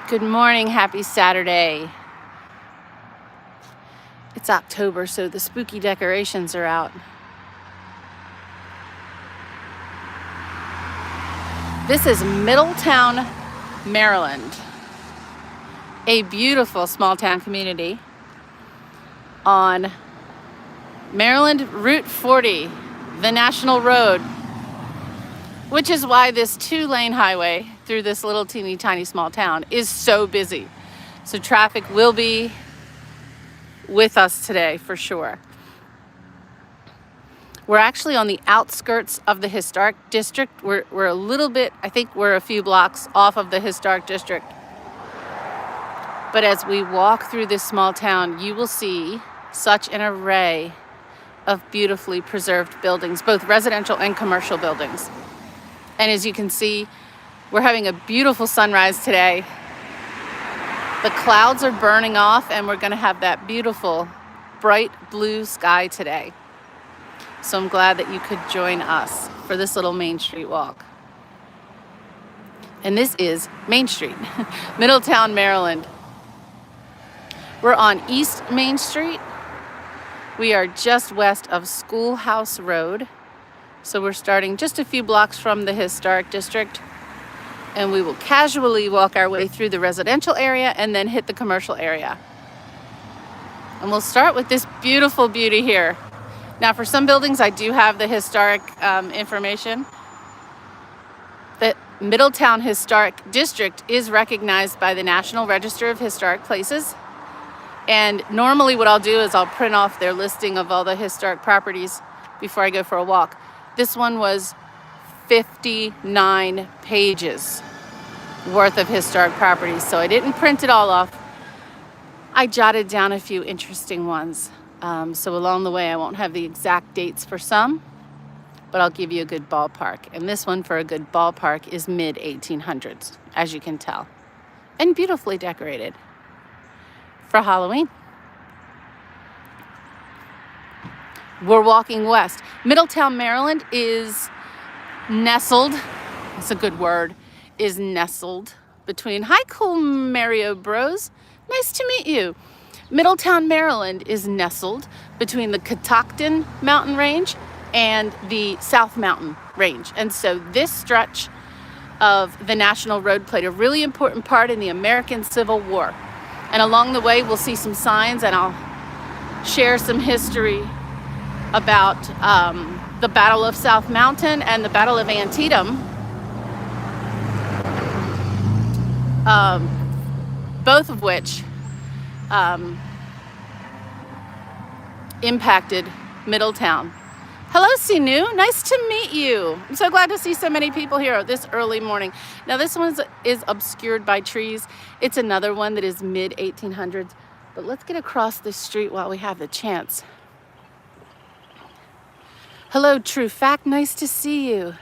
Good morning, happy Saturday. It's October, so the spooky decorations are out. This is Middletown, Maryland, a beautiful small town community on Maryland Route 40, the national road, which is why this 2-lane highway through this little teeny tiny small town is so busy. So traffic will be with us today for sure. We're actually on the outskirts of the historic district. We're a little bit, I think we're a few blocks off of the historic district. But as we walk through this small town, you will see such an array of beautifully preserved buildings, both residential and commercial buildings. And as you can see, we're having a beautiful sunrise today. The clouds are burning off and we're gonna have that beautiful bright blue sky today. So I'm glad that you could join us for this little Main Street walk. And this is Main Street, Middletown, Maryland. We're on East Main Street. We are just west of Schoolhouse Road. So we're starting just a few blocks from the historic district, and we will casually walk our way through the residential area and then hit the commercial area. And we'll start with this beautiful beauty here. Now for some buildings, I do have the historic information. The Middletown Historic District is recognized by the National Register of Historic Places. And normally what I'll do is I'll print off their listing of all the historic properties before I go for a walk. This one was 59 pages worth of historic properties, so I didn't print it all off. I jotted down a few interesting ones. So along the way, I won't have the exact dates for some, but I'll give you a good ballpark. And this one for a good ballpark is mid-1800s, as you can tell, and beautifully decorated for Halloween. We're walking west. Middletown, Maryland is nestled, it's a good word, is nestled between, hi cool Mario bros, nice to meet you. Middletown, Maryland is nestled between the Catoctin mountain range and the South Mountain range. And so this stretch of the national road played a really important part in the American Civil War. And along the way, we'll see some signs and I'll share some history about the Battle of South Mountain and the Battle of Antietam, both of which impacted Middletown. Hello, Sinu. Nice to meet you. I'm so glad to see so many people here this early morning. Now, this one is obscured by trees. It's another one that is mid-1800s. But let's get across the street while we have the chance. Hello, True Fact. Nice to see you.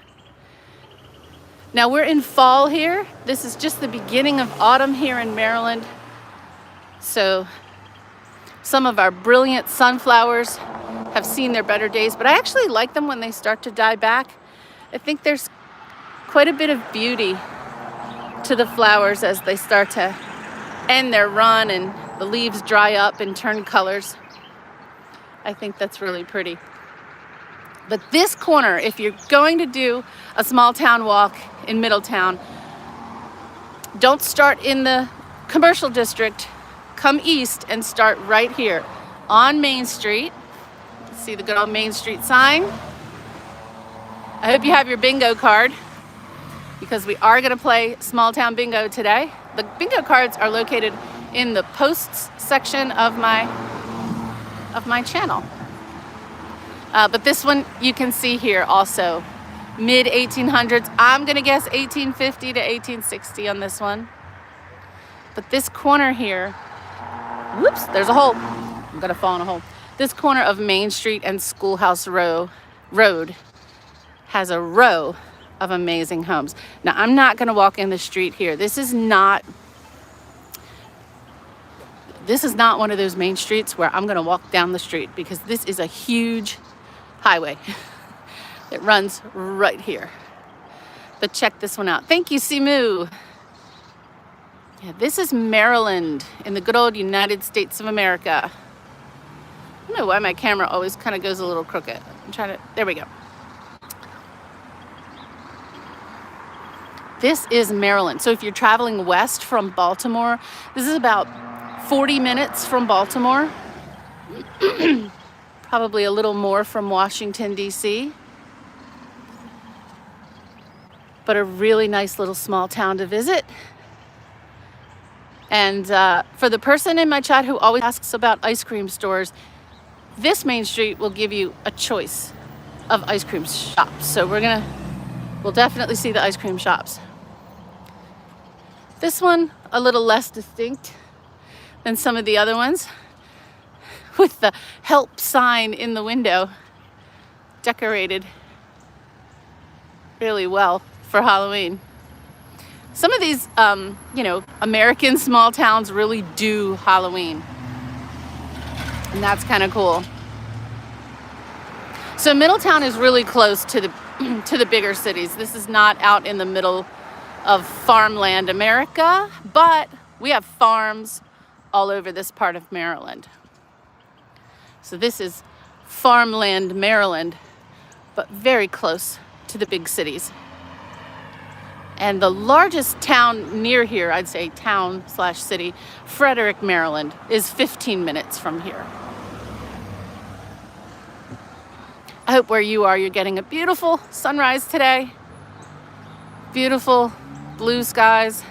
Now, we're in fall here. This is just the beginning of autumn here in Maryland. So some of our brilliant sunflowers have seen their better days, but I actually like them when they start to die back. I think there's quite a bit of beauty to the flowers as they start to end their run and the leaves dry up and turn colors. I think that's really pretty. But this corner, if you're going to do a small town walk in Middletown, don't start in the commercial district. Come east and start right here on Main Street. See the good old Main Street sign. I hope you have your bingo card because we are going to play small town bingo today. The bingo cards are located in the posts section of my channel. But this one you can see here also, mid-1800s. I'm going to guess 1850 to 1860 on this one. But this corner here, whoops, there's a hole. I'm going to fall in a hole. This corner of Main Street and Schoolhouse Road has a row of amazing homes. Now, I'm not going to walk in the street here. This is not one of those main streets where I'm going to walk down the street because this is a huge highway that runs right here. But check this one out. Thank you, Simu. Yeah, this is Maryland in the good old United States of America. I don't know why my camera always kind of goes a little crooked. I'm trying to, there we go. This is Maryland. So if you're traveling west from Baltimore, this is about 40 minutes from Baltimore. Probably a little more from Washington, D.C. But a really nice little small town to visit. And for the person in my chat who always asks about ice cream stores, this main street will give you a choice of ice cream shops. So we'll definitely see the ice cream shops. This one, a little less distinct than some of the other ones, with the help sign in the window, decorated really well for Halloween. Some of these, American small towns really do Halloween. And that's kind of cool. So Middletown is really close to the bigger cities. This is not out in the middle of farmland America, but we have farms all over this part of Maryland. So this is farmland Maryland, but very close to the big cities. And the largest town near here, I'd say town/city, Frederick, Maryland, is 15 minutes from here. I hope where you are, you're getting a beautiful sunrise today. Beautiful blue skies.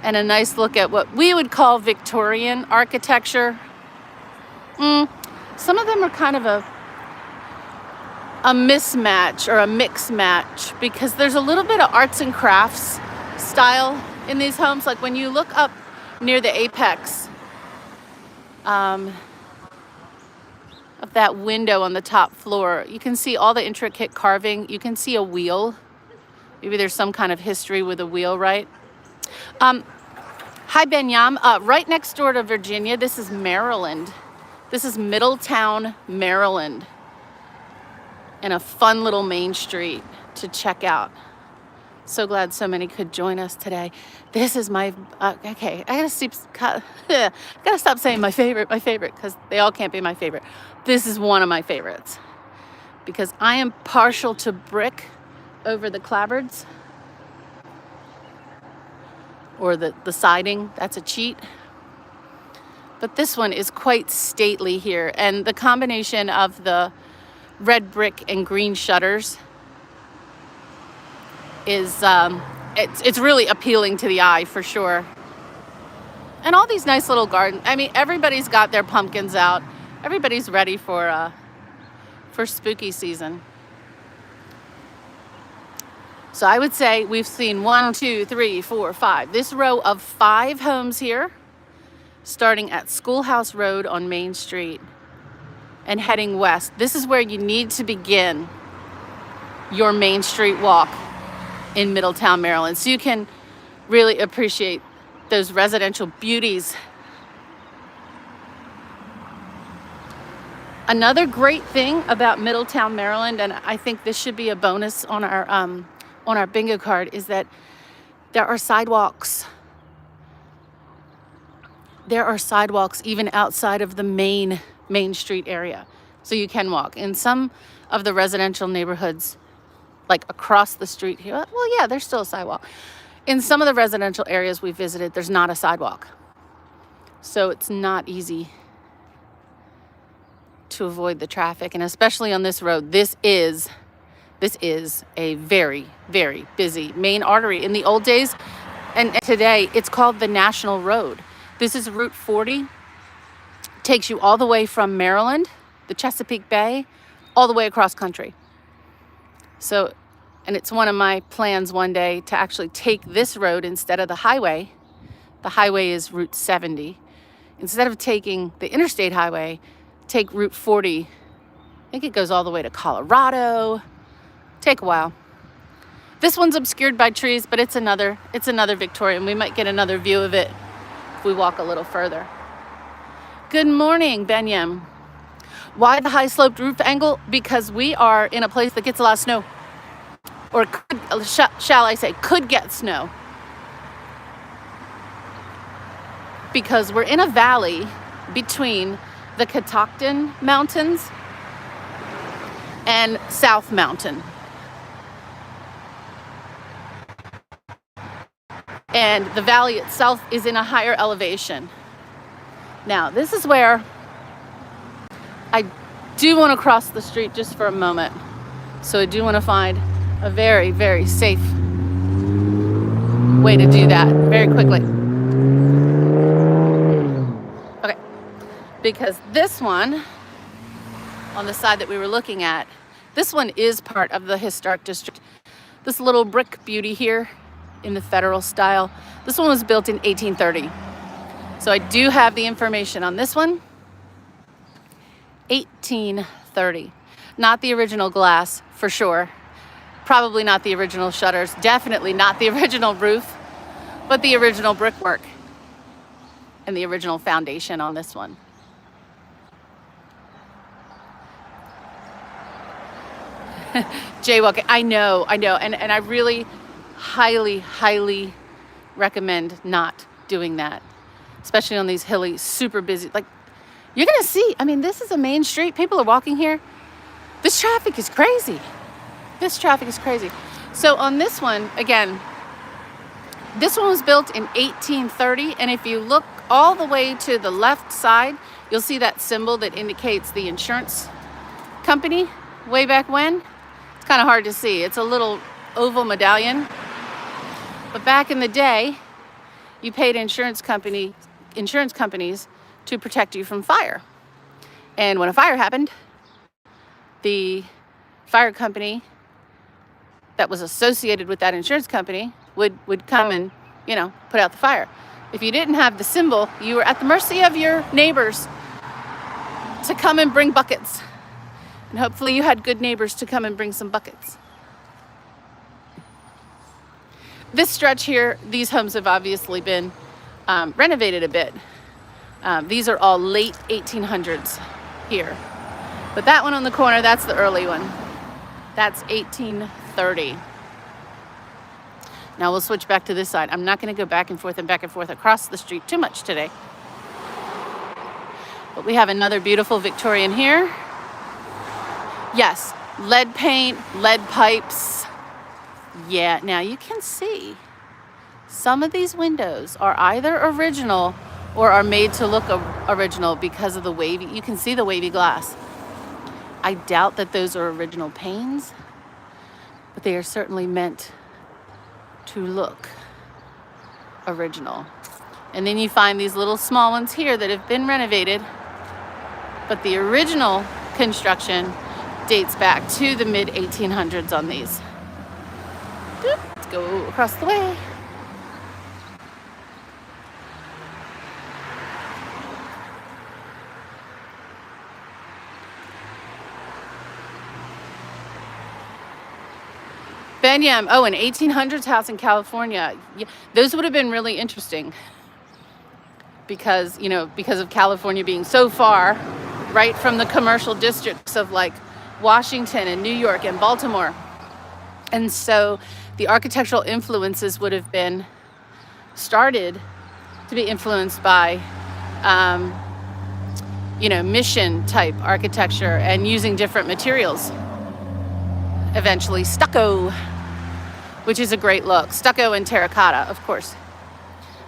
And a nice look at what we would call Victorian architecture. Some of them are kind of a mismatch or a mix match, because there's a little bit of arts and crafts style in these homes. Like when you look up near the apex of that window on the top floor, you can see all the intricate carving. You can see a wheel. Maybe there's some kind of history with a wheel, right? Hi, Benyam. Right next door to Virginia, this is Maryland. This is Middletown, Maryland. And a fun little main street to check out. So glad so many could join us today. This is my, okay, I gotta stop saying my favorite, because they all can't be my favorite. This is one of my favorites, because I am partial to brick over the clapboards, or the siding. That's a cheat. But this one is quite stately here, and the combination of the red brick and green shutters is it's really appealing to the eye for sure. And all these nice little gardens. I mean, everybody's got their pumpkins out. Everybody's ready for spooky season. So I would say we've seen 1, 2, 3, 4, 5. This row of 5 homes here, starting at Schoolhouse Road on Main Street and heading west. This is where you need to begin your Main Street walk in Middletown, Maryland, so you can really appreciate those residential beauties. Another great thing about Middletown, Maryland, and I think this should be a bonus on our bingo card, is that there are sidewalks. There are sidewalks even outside of the main Street area. So you can walk. In some of the residential neighborhoods, like across the street here, well, yeah, there's still a sidewalk. In some of the residential areas we visited, there's not a sidewalk. So it's not easy to avoid the traffic. And especially on this road, this is a very, very busy main artery. In the old days, and today, it's called the National Road. This is Route 40. Takes you all the way from Maryland, the Chesapeake Bay, all the way across country. So, and it's one of my plans one day to actually take this road instead of the highway. The highway is Route 70. Instead of taking the interstate highway, take Route 40. I think it goes all the way to Colorado. Take a while. This one's obscured by trees, but it's another Victorian. We might get another view of it if we walk a little further. Good morning, Benyam. Why the high sloped roof angle? Because we are in a place that gets a lot of snow. Or shall I say, could get snow. because we're in a valley between the Catoctin Mountains and South Mountain. And the valley itself is in a higher elevation. Now, this is where I do want to cross the street just for a moment. So I do want to find a very, very safe way to do that very quickly. Okay, because this one, on the side that we were looking at, this one is part of the historic district. This little brick beauty here in the federal style, this one was built in 1830. So I do have the information on this one. 1830. Not the original glass, for sure. Probably not the original shutters. Definitely not the original roof, but the original brickwork and the original foundation on this one. Jaywalking, I know. And I really highly recommend not doing that, especially on these hilly, super busy, like, you're gonna see, I mean, this is a main street. People are walking here. This traffic is crazy. So on this one, again, this one was built in 1830. And if you look all the way to the left side, you'll see that symbol that indicates the insurance company way back when. It's kind of hard to see. It's a little oval medallion. But back in the day, you paid insurance companies to protect you from fire. And when a fire happened, the fire company that was associated with that insurance company would come and, put out the fire. If you didn't have the symbol, you were at the mercy of your neighbors to come and bring buckets. And hopefully you had good neighbors to come and bring some buckets. This stretch here, these homes have obviously been renovated a bit. These are all late 1800s here. But that one on the corner, that's the early one. That's 1830. Now we'll switch back to this side. I'm not going to go back and forth across the street too much today. But we have another beautiful Victorian here. Yes, lead paint, lead pipes. Yeah, now you can see some of these windows are either original or are made to look original because of the wavy, you can see the wavy glass. I doubt that those are original panes, but they are certainly meant to look original. And then you find these little small ones here that have been renovated, but the original construction dates back to the mid 1800s on these. Let's go across the way. Benyam, an 1800s house in California. Yeah, those would have been really interesting because of California being so far, right, from the commercial districts of like Washington and New York and Baltimore. And so the architectural influences would have been started to be influenced by, mission type architecture and using different materials. Eventually stucco, which is a great look. Stucco and terracotta, of course.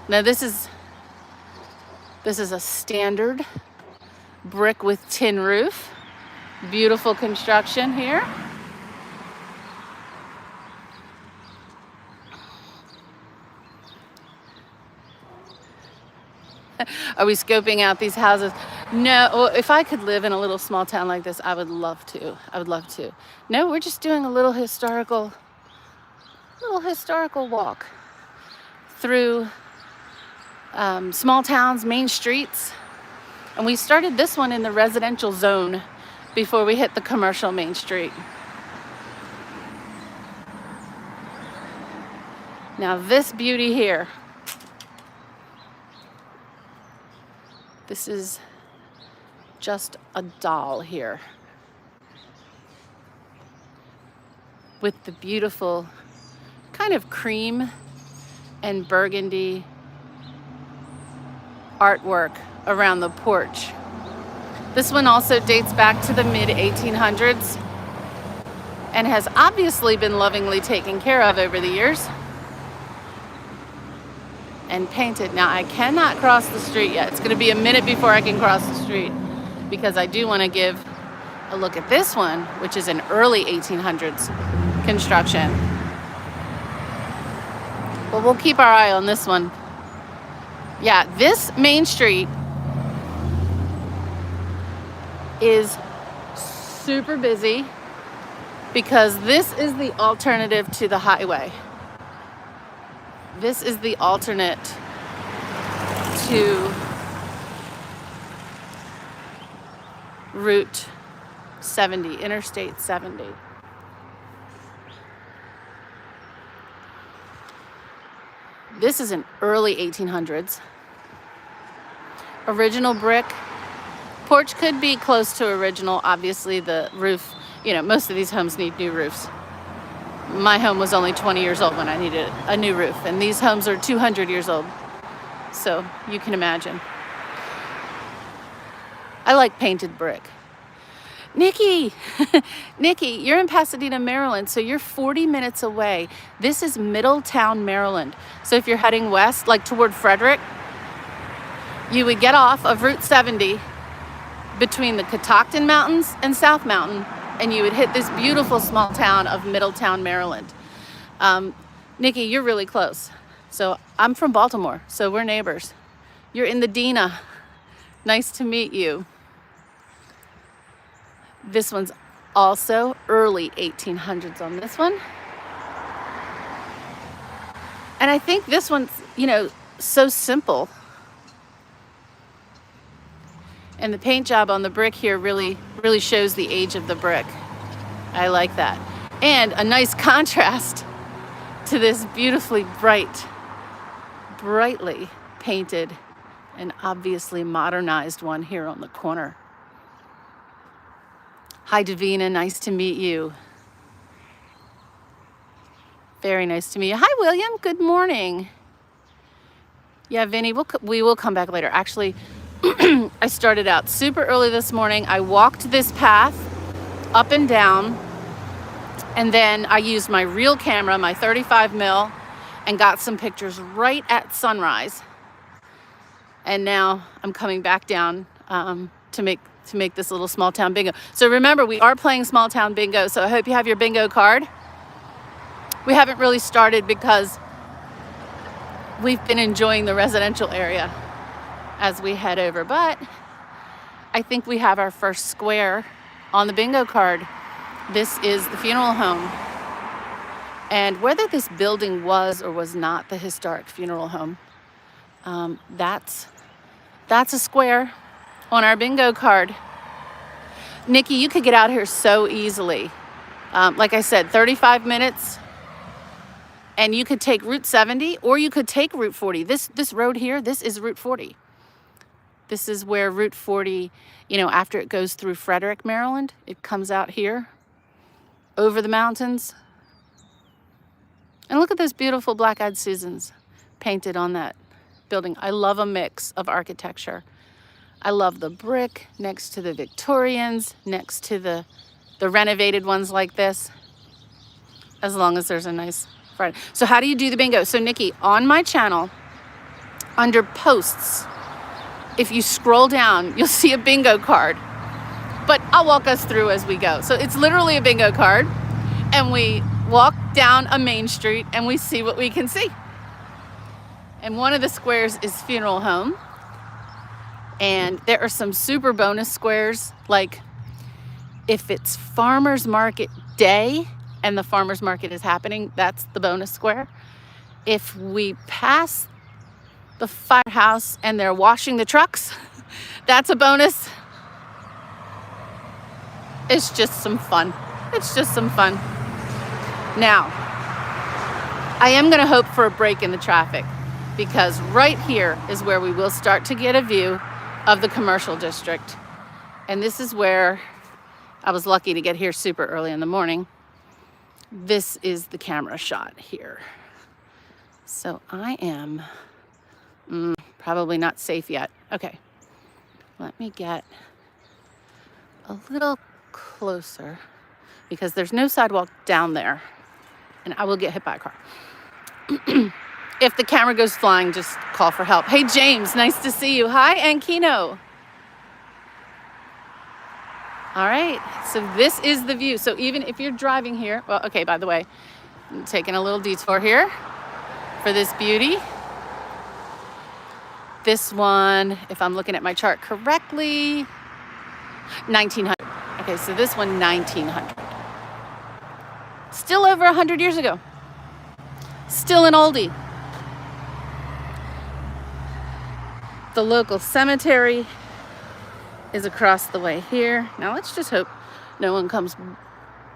Now this is a standard brick with tin roof. Beautiful construction here. Are we scoping out these houses? No, well, if I could live in a little small town like this, I would love to. No, we're just doing a little historical walk through small towns, main streets. And we started this one in the residential zone before we hit the commercial main street. Now this beauty here, this is just a doll here with the beautiful kind of cream and burgundy artwork around the porch. This one also dates back to the mid-1800s and has obviously been lovingly taken care of over the years and painted. Now, I cannot cross the street yet. It's going to be a minute before I can cross the street because I do want to give a look at this one, which is an early 1800s construction. But we'll keep our eye on this one. Yeah, this main street is super busy because this is the alternative to the highway. This is the alternate to Route 70, Interstate 70. This is an early 1800s. Original brick. Porch could be close to original. Obviously the roof, you know, most of these homes need new roofs. My home was only 20 years old when I needed a new roof, and these homes are 200 years old. So you can imagine. I like painted brick. Nikki, Nikki, you're in Pasadena, Maryland, so you're 40 minutes away. This is Middletown, Maryland. So if you're heading west, like toward Frederick, you would get off of Route 70 between the Catoctin Mountains and South Mountain, and you would hit this beautiful small town of Middletown, Maryland. Nikki, you're really close. So I'm from Baltimore, so we're neighbors. You're in the Dina. Nice to meet you. This one's also early 1800s on this one. And I think this one's, you know, so simple. And the paint job on the brick here really shows the age of the brick. I like that. And a nice contrast to this beautifully brightly painted and obviously modernized one here on the corner. Hi, Davina, nice to meet you. Very nice to meet you. Hi, William, good morning. Yeah, Vinny, we will come back later. Actually, I started out super early this morning. I walked this path up and down, and then I used my real camera, my 35 mil, and got some pictures right at sunrise. And now I'm coming back down to make this little small town bingo. So remember, we are playing small town bingo, so I hope you have your bingo card. We haven't really started because we've been enjoying the residential area as we head over, but I think we have our first square on the bingo card. This is the funeral home. And whether this building was or was not the historic funeral home, that's a square on our bingo card. Nikki, you could get out here so easily. Like I said, 35 minutes, and you could take Route 70 or you could take Route 40. This road here, this is Route 40. This is where Route 40, you know, after it goes through Frederick, Maryland, it comes out here over the mountains. And look at those beautiful black-eyed Susans painted on that building. I love a mix of architecture. I love the brick next to the Victorians, next to the renovated ones like this, as long as there's a nice Friday. So how do you do the bingo? So Nikki, on my channel, under posts, if you scroll down, you'll see a bingo card. But I'll walk us through as we go. So it's literally a bingo card, and we walk down a main street and we see what we can see. And one of the squares is funeral home. And there are some super bonus squares, like if it's farmer's market day and the farmer's market is happening, that's the bonus square. If we pass the firehouse and they're washing the trucks, that's a bonus. It's just some fun. It's just some fun. Now, I am going to hope for a break in the traffic, because right here is where we will start to get a view of the commercial district. And this is where I was lucky to get here super early in the morning. This is the camera shot here. So I am Probably not safe yet. Okay, let me get a little closer because there's no sidewalk down there and I will get hit by a car. If the camera goes flying, just call for help. Hey, James, nice to see you. Hi, Ankino. All right, so this is the view. So even if you're driving here, well, okay, by the way, I'm taking a little detour here for this beauty. This one, if I'm looking at my chart correctly, 1900. Okay, so this one, 1900. Still over 100 years ago. Still an oldie. The local cemetery is across the way here. Now let's just hope no one comes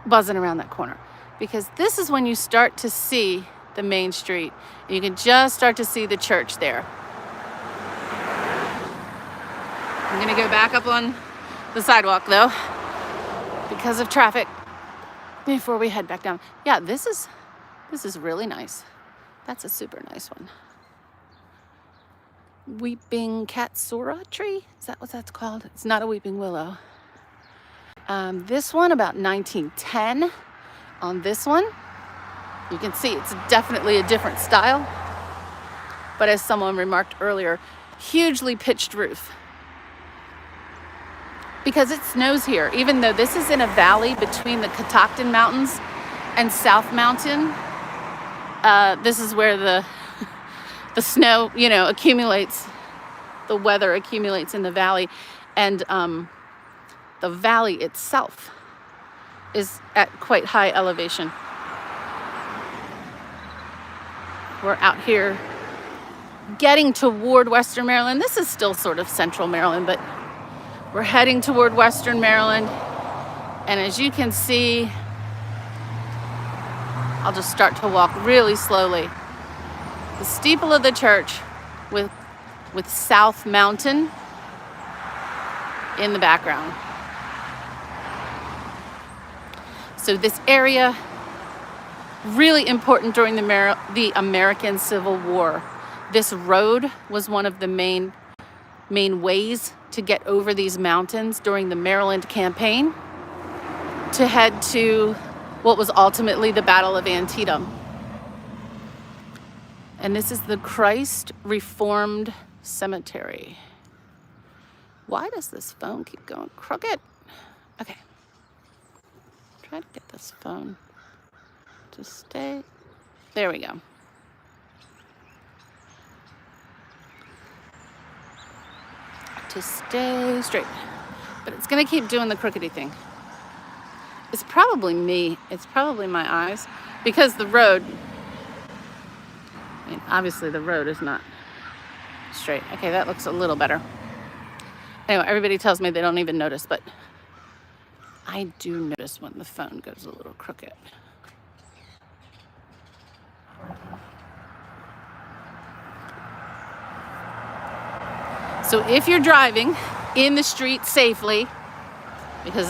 buzzing around that corner, because this is when you start to see the main street. You can just start to see the church there. I'm gonna go back up on the sidewalk though, because of traffic, before we head back down. Yeah, this is really nice. That's a super nice one. Weeping Katsura tree? Is that what that's called? It's not a weeping willow. This one about 1910. On this one, you can see it's definitely a different style. But as someone remarked earlier, hugely pitched roof. Because it snows here, even though this is in a valley between the Catoctin Mountains and South Mountain. This is where the snow, accumulates, the weather accumulates in the valley. And the valley itself is at quite high elevation. We're out here getting toward Western Maryland. This is still sort of central Maryland, but we're heading toward Western Maryland. And as you can see, I'll just start to walk really slowly. The steeple of the church with South Mountain in the background. So this area, really important during the American Civil War. This road was one of the main ways to get over these mountains during the Maryland campaign to head to what was ultimately the Battle of Antietam. And this is the Christ Reformed Cemetery. Why does this phone keep going crooked? Okay. Try to get this phone to stay. There we go. To stay straight. But it's gonna keep doing the crookedy thing. It's probably me. It's probably my eyes. Because the road, obviously the road is not straight. Okay, that looks a little better. Anyway, everybody tells me they don't even notice, but I do notice when the phone goes a little crooked. So if you're driving in the street safely, because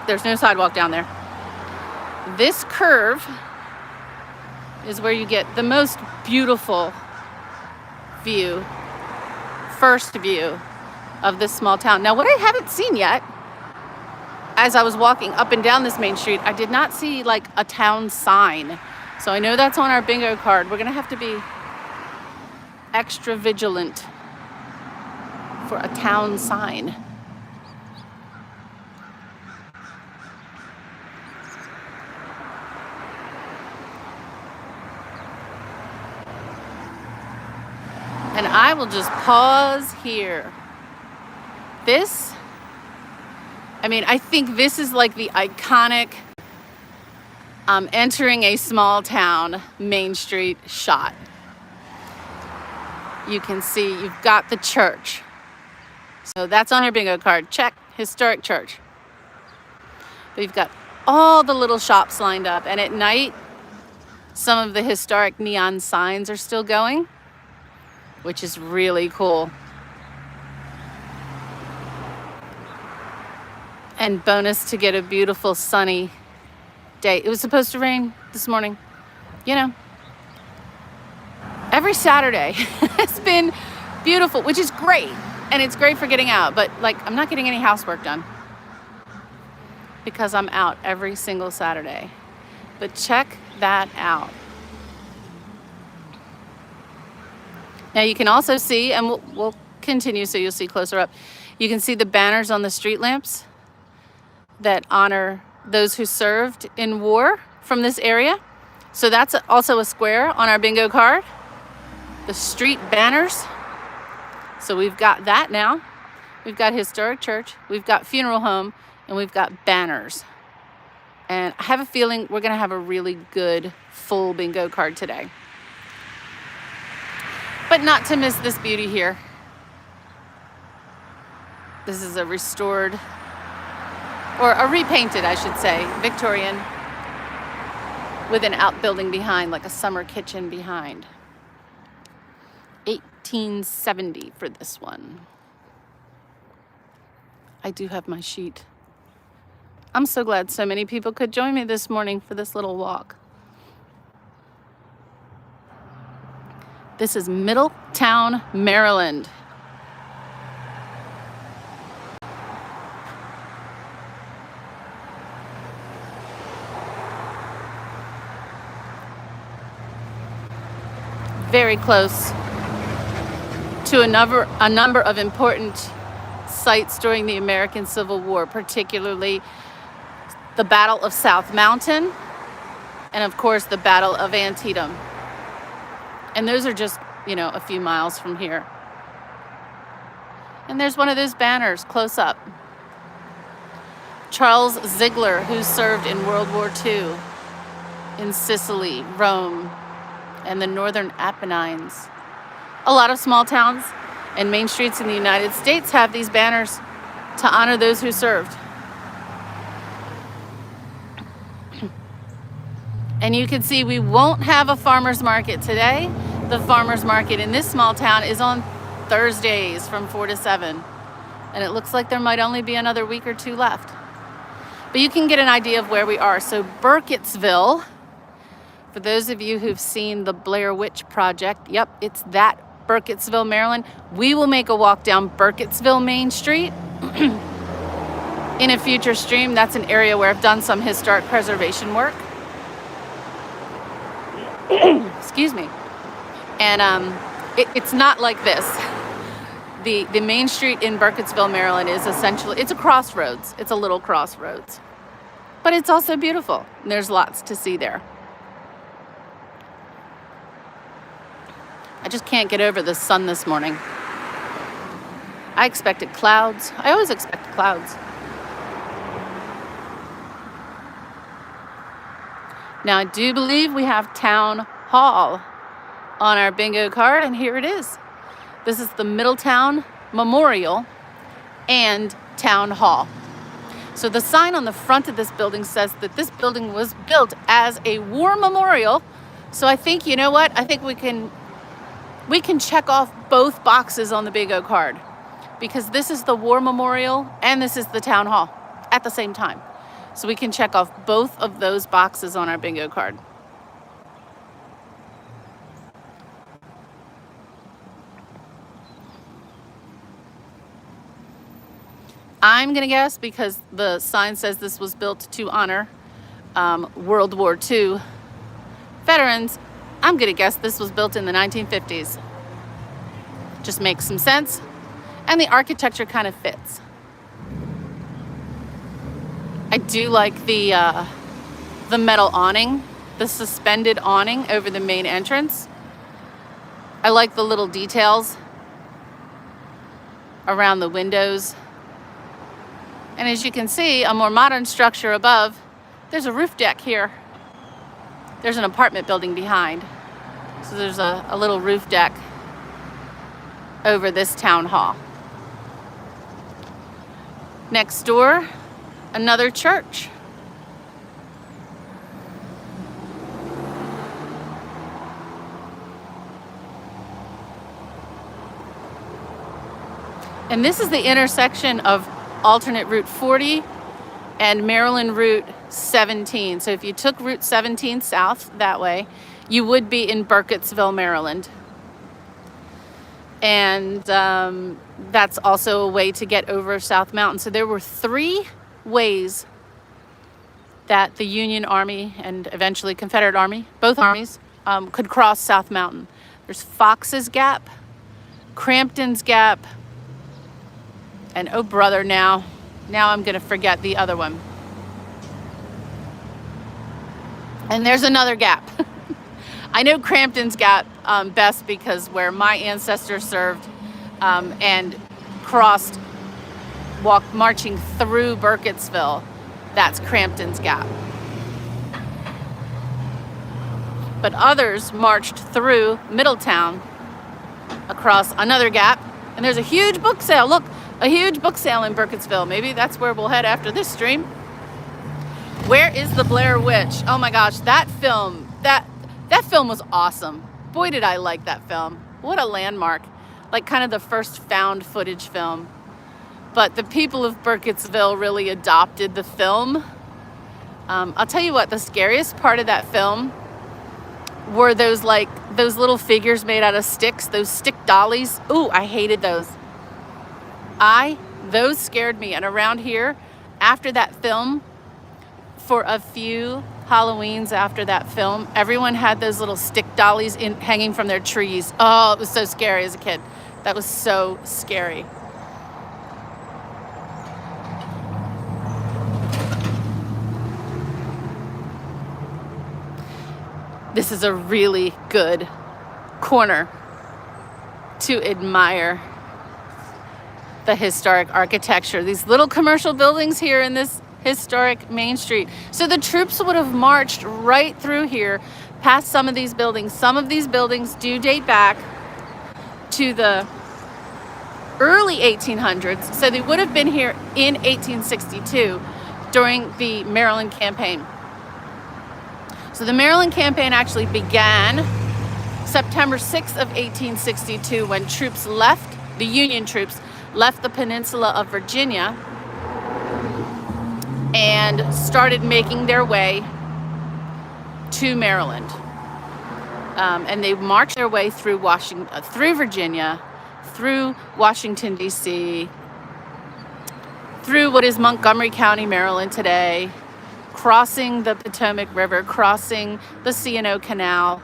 there's no sidewalk down there, this curve is where you get the most beautiful view, first view of this small town. Now, what I haven't seen yet, as I was walking up and down this main street, I did not see like a town sign. So I know that's on our bingo card. We're gonna have to be extra vigilant for a town sign. And I will just pause here. I think this is like the iconic entering a small town Main Street shot. You can see you've got the church. So that's on your bingo card. Check, historic church. But you've got all the little shops lined up. And at night, some of the historic neon signs are still going, which is really cool. And bonus to get a beautiful sunny day. It was supposed to rain this morning. Every Saturday has been Beautiful, which is great. And it's great for getting out, but like I'm not getting any housework done because I'm out every single Saturday. But check that out. Now you can also see, and we'll continue so you'll see closer up, you can see the banners on the street lamps that honor those who served in war from this area. So that's also a square on our bingo card, the street banners. So we've got that now. We've got historic church, we've got funeral home, and we've got banners. And I have a feeling we're gonna have a really good full bingo card today. But not to miss this beauty here. This is a restored, or a repainted, I should say, Victorian, with an outbuilding behind, like a summer kitchen behind. 1870 for this one. I do have my sheet. I'm so glad so many people could join me this morning for this little walk. This is Middletown, Maryland. Very close to a number of important sites during the American Civil War, particularly the Battle of South Mountain and of course the Battle of Antietam. And those are just, a few miles from here. And there's one of those banners close up. Charles Ziegler, who served in World War II in Sicily, Rome, and the northern Apennines. A lot of small towns and main streets in the United States have these banners to honor those who served. And you can see we won't have a farmer's market today. The farmer's market in this small town is on Thursdays from 4 to 7. And it looks like there might only be another week or two left. But you can get an idea of where we are. So Burkittsville, for those of you who've seen the Blair Witch Project, yep, it's that, Burkittsville, Maryland. We will make a walk down Burkittsville Main Street in a future stream. That's an area where I've done some historic preservation work. Excuse me. And it's not like this. The main street in Burkittsville, Maryland is essentially, it's a crossroads. It's a little crossroads. But it's also beautiful. And there's lots to see there. I just can't get over the sun this morning. I expected clouds. I always expect clouds. Now, I do believe we have Town Hall on our bingo card, and here it is. This is the Middletown Memorial and Town Hall. So the sign on the front of this building says that this building was built as a war memorial. So I think, you know what? I think we can check off both boxes on the bingo card, because this is the war memorial and this is the town hall at the same time. So we can check off both of those boxes on our bingo card. I'm gonna guess, because the sign says this was built to honor World War II veterans, I'm gonna guess this was built in the 1950s. Just makes some sense. And the architecture kind of fits. I do like the metal awning, the suspended awning over the main entrance. I like the little details around the windows. And as you can see, a more modern structure above, there's a roof deck here. There's an apartment building behind. So there's a little roof deck over this town hall. Next door, another church. And this is the intersection of alternate Route 40 and Maryland Route 17. So if you took Route 17 south that way, you would be in Burkittsville, Maryland. And that's also a way to get over South Mountain. So there were 3 ways that the Union Army and eventually Confederate Army, both armies, could cross South Mountain. There's Fox's Gap, Crampton's Gap, and oh brother, now I'm gonna forget the other one. And there's another gap. I know Crampton's Gap best because where my ancestors served and crossed, marching through Burkittsville, that's Crampton's Gap. But others marched through Middletown across another gap. And there's a huge book sale. Look, a huge book sale in Burkittsville. Maybe that's where we'll head after this stream. Where is the Blair Witch? Oh my gosh, that film, that film was awesome. Boy, did I like that film. What a landmark. Like kind of the first found footage film. But the people of Burkittsville really adopted the film. I'll tell you what, the scariest part of that film were those little figures made out of sticks, those stick dollies. Ooh, I hated those. Those scared me. And around here, after that film, for a few Halloweens after that film, everyone had those little stick dollies hanging from their trees. Oh, it was so scary as a kid. That was so scary. This is a really good corner to admire the historic architecture. These little commercial buildings here in this historic Main Street. So the troops would have marched right through here, past some of these buildings. Some of these buildings do date back to the early 1800s. So they would have been here in 1862 during the Maryland campaign. So the Maryland campaign actually began September 6th of 1862 when troops left, the Union troops left the peninsula of Virginia and started making their way to Maryland. And they marched their way through through Virginia, through Washington, D.C., through what is Montgomery County, Maryland today, crossing the Potomac River, crossing the C&O Canal,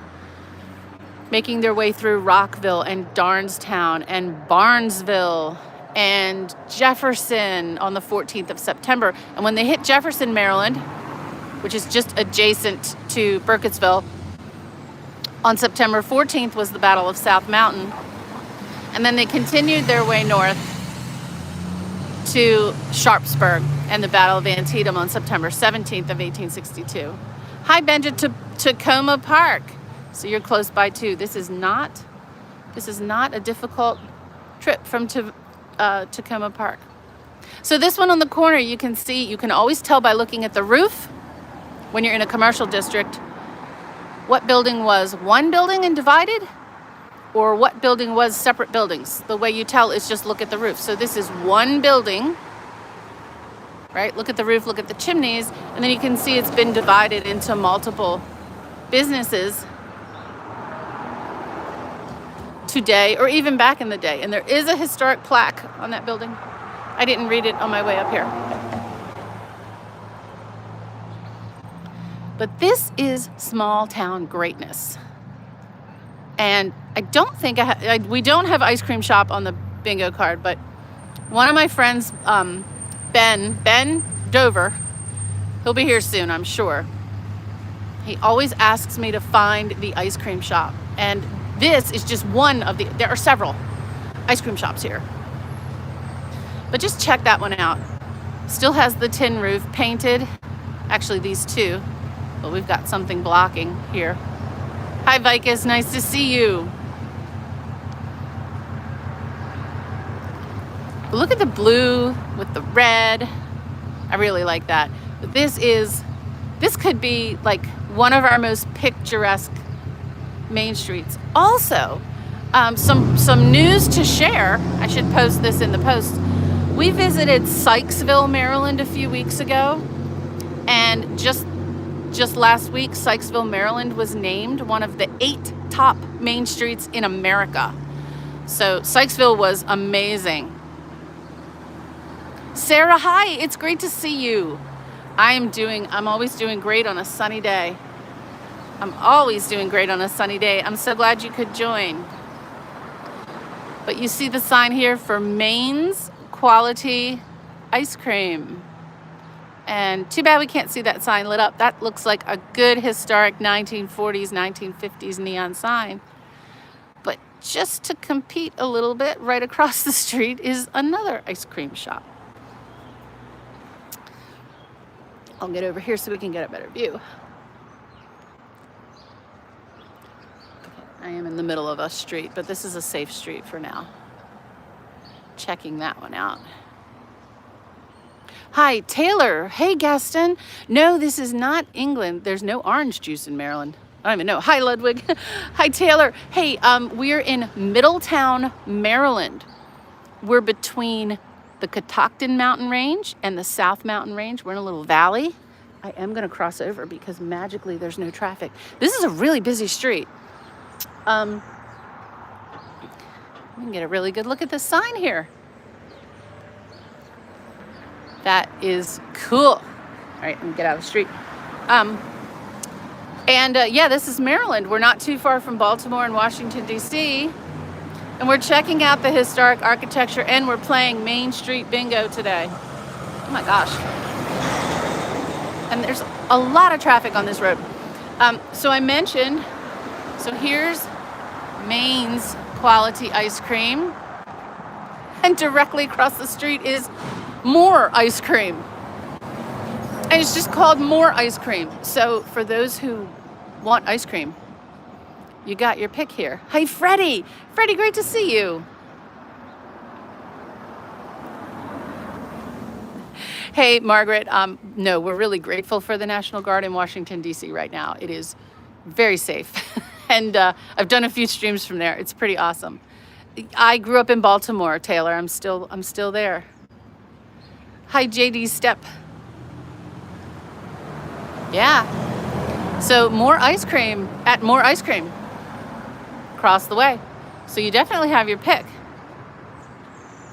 making their way through Rockville and Darnestown and Barnesville and Jefferson on the 14th of September. And when they hit Jefferson, Maryland, which is just adjacent to Burkittsville, on September 14th was the Battle of South Mountain. And then they continued their way north to Sharpsburg and the Battle of Antietam on September 17th of 1862. Hi, Benja, to Tacoma Park. So you're close by too. This is not a difficult trip from Tacoma Park. So this one on the corner, you can always tell by looking at the roof when you're in a commercial district what building was one building and divided, or what building was separate buildings. The way you tell is just look at the roof. So this is one building, right? Look at the roof, look at the chimneys, and then you can see it's been divided into multiple businesses today, or even back in the day. And there is a historic plaque on that building. I didn't read it on my way up here. But this is small town greatness. And I don't think we don't have ice cream shop on the bingo card, but one of my friends, Ben Dover, he'll be here soon, I'm sure. He always asks me to find the ice cream shop. And this is just one of there are several ice cream shops here. But just check that one out. Still has the tin roof painted. Actually, these two, but we've got something blocking here. Hi, Vicus, nice to see you. Look at the blue with the red. I really like that. But this could be like one of our most picturesque main streets. Also, some news to share. I should post this in the post. We visited Sykesville, Maryland a few weeks ago, and just last week, Sykesville, Maryland was named one of the 8 top main streets in America. So Sykesville was amazing. Sarah, hi, it's great to see you. I'm always doing great on a sunny day. I'm always doing great on a sunny day. I'm so glad you could join. But you see the sign here for Maine's Quality Ice Cream. And too bad we can't see that sign lit up. That looks like a good historic 1940s, 1950s neon sign. But just to compete a little bit, right across the street is another ice cream shop. I'll get over here so we can get a better view. I am in the middle of a street, but this is a safe street for now. Checking that one out. Hi, Taylor. Hey, Gaston. No, this is not England. There's no orange juice in Maryland. I don't even know. Hi, Ludwig. Hi, Taylor. Hey, we're in Middletown, Maryland. We're between the Catoctin Mountain Range and the South Mountain Range. We're in a little valley. I am going to cross over because magically there's no traffic. This is a really busy street. We can get a really good look at the sign here. That is cool. All right, let me get out of the street. Yeah, this is Maryland. We're not too far from Baltimore and Washington, D.C. And we're checking out the historic architecture, and we're playing Main Street Bingo today. Oh my gosh. And there's a lot of traffic on this road. So I mentioned, so here's Maine's Quality Ice Cream. And directly across the street is more ice cream. And it's just called More Ice Cream. So for those who want ice cream, you got your pick here. Hi, Freddie. Freddie, great to see you. Hey, Margaret. No, we're really grateful for the National Guard in Washington, D.C. right now. It is very safe. And I've done a few streams from there. It's pretty awesome. I grew up in Baltimore, Taylor. I'm still there. Hi, JD Step. Yeah. So more ice cream at More Ice Cream across the way. So you definitely have your pick